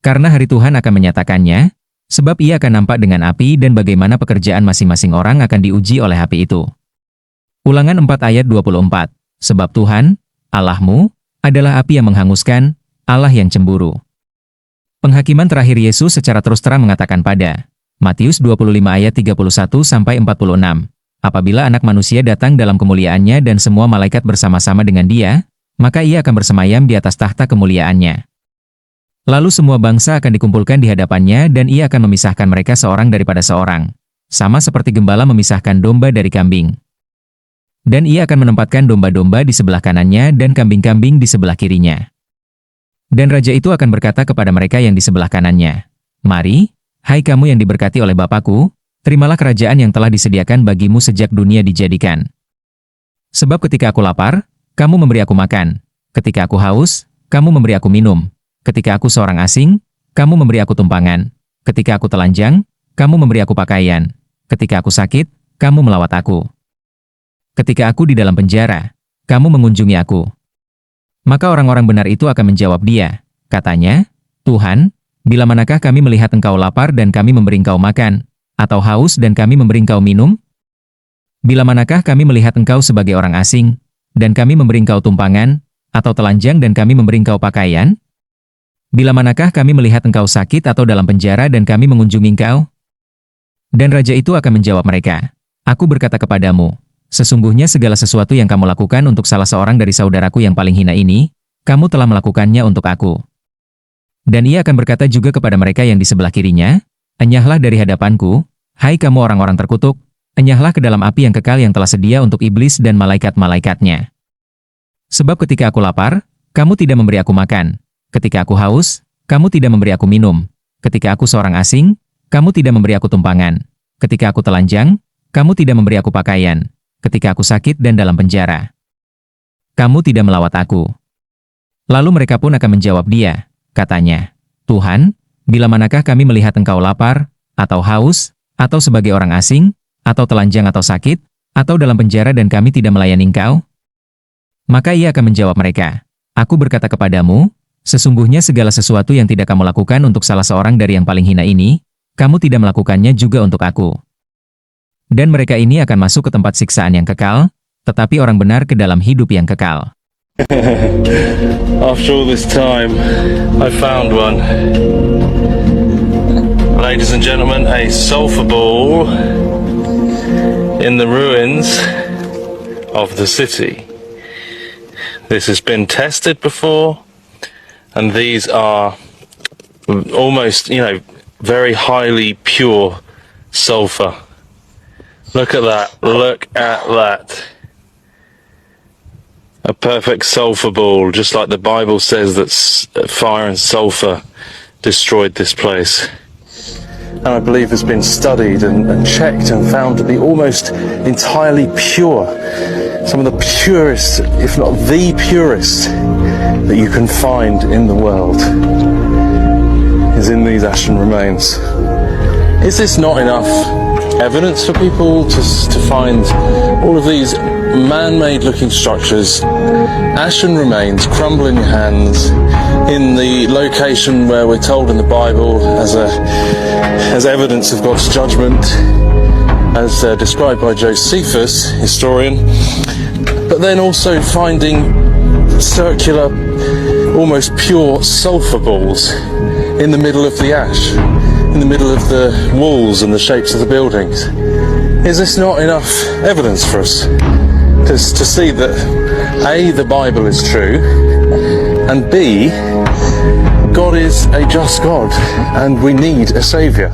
Karena hari Tuhan akan menyatakannya, sebab ia akan nampak dengan api dan bagaimana pekerjaan masing-masing orang akan diuji oleh api itu. Ulangan 4 ayat 24. Sebab Tuhan, Allahmu, adalah api yang menghanguskan, Allah yang cemburu. Penghakiman terakhir Yesus secara terus terang mengatakan pada Matius 25 ayat 31-46. Apabila Anak Manusia datang dalam kemuliaannya dan semua malaikat bersama-sama dengan dia, maka ia akan bersemayam di atas tahta kemuliaannya. Lalu semua bangsa akan dikumpulkan di hadapannya dan ia akan memisahkan mereka seorang daripada seorang, sama seperti gembala memisahkan domba dari kambing. Dan ia akan menempatkan domba-domba di sebelah kanannya dan kambing-kambing di sebelah kirinya. Dan raja itu akan berkata kepada mereka yang di sebelah kanannya, "Mari, hai kamu yang diberkati oleh Bapakku, terimalah kerajaan yang telah disediakan bagimu sejak dunia dijadikan. Sebab ketika aku lapar, kamu memberi aku makan. Ketika aku haus, kamu memberi aku minum. Ketika aku seorang asing, kamu memberi aku tumpangan. Ketika aku telanjang, kamu memberi aku pakaian. Ketika aku sakit, kamu melawat aku. Ketika aku di dalam penjara, kamu mengunjungi aku." Maka orang-orang benar itu akan menjawab dia, katanya, "Tuhan, bila manakah kami melihat engkau lapar dan kami memberi engkau makan, atau haus dan kami memberi engkau minum? Bila manakah kami melihat engkau sebagai orang asing, dan kami memberi engkau tumpangan, atau telanjang dan kami memberi engkau pakaian? Bila manakah kami melihat engkau sakit atau dalam penjara dan kami mengunjungi engkau?" Dan raja itu akan menjawab mereka, "Aku berkata kepadamu, sesungguhnya segala sesuatu yang kamu lakukan untuk salah seorang dari saudaraku yang paling hina ini, kamu telah melakukannya untuk aku." Dan ia akan berkata juga kepada mereka yang di sebelah kirinya, "Enyahlah dari hadapanku, hai kamu orang-orang terkutuk, enyahlah ke dalam api yang kekal yang telah sedia untuk iblis dan malaikat-malaikatnya. Sebab ketika aku lapar, kamu tidak memberi aku makan. Ketika aku haus, kamu tidak memberi aku minum. Ketika aku seorang asing, kamu tidak memberi aku tumpangan. Ketika aku telanjang, kamu tidak memberi aku pakaian. Ketika aku sakit dan dalam penjara, kamu tidak melawat aku." Lalu mereka pun akan menjawab dia, katanya, "Tuhan, bila manakah kami melihat engkau lapar, atau haus, atau sebagai orang asing, atau telanjang atau sakit, atau dalam penjara dan kami tidak melayani engkau?" Maka ia akan menjawab mereka, "Aku berkata kepadamu, sesungguhnya segala sesuatu yang tidak kamu lakukan untuk salah seorang dari yang paling hina ini, kamu tidak melakukannya juga untuk aku." Dan mereka ini akan masuk ke tempat siksaan yang kekal, tetapi orang benar ke dalam hidup yang kekal. After all this time, I found one. Ladies and gentlemen, a sulfur ball in the ruins of the city. This has been tested before, and these are almost, very highly pure sulfur. Look at that, look at that. A perfect sulfur ball, just like the Bible says that fire and sulfur destroyed this place. And I believe has been studied and checked and found to be almost entirely pure. Some of the purest, if not the purest, that you can find in the world is in these ashen remains. Is this not enough evidence for people to find all of these man-made looking structures, ashen remains, crumble in your hands, in the location where we're told in the Bible as evidence of God's judgment, as described by Josephus, historian, but then also finding circular, almost pure sulfur balls in the middle of the ash, in the middle of the walls and the shapes of the buildings. Is this not enough evidence for us to see that A, the Bible is true, and B, God is a just God and we need a Saviour?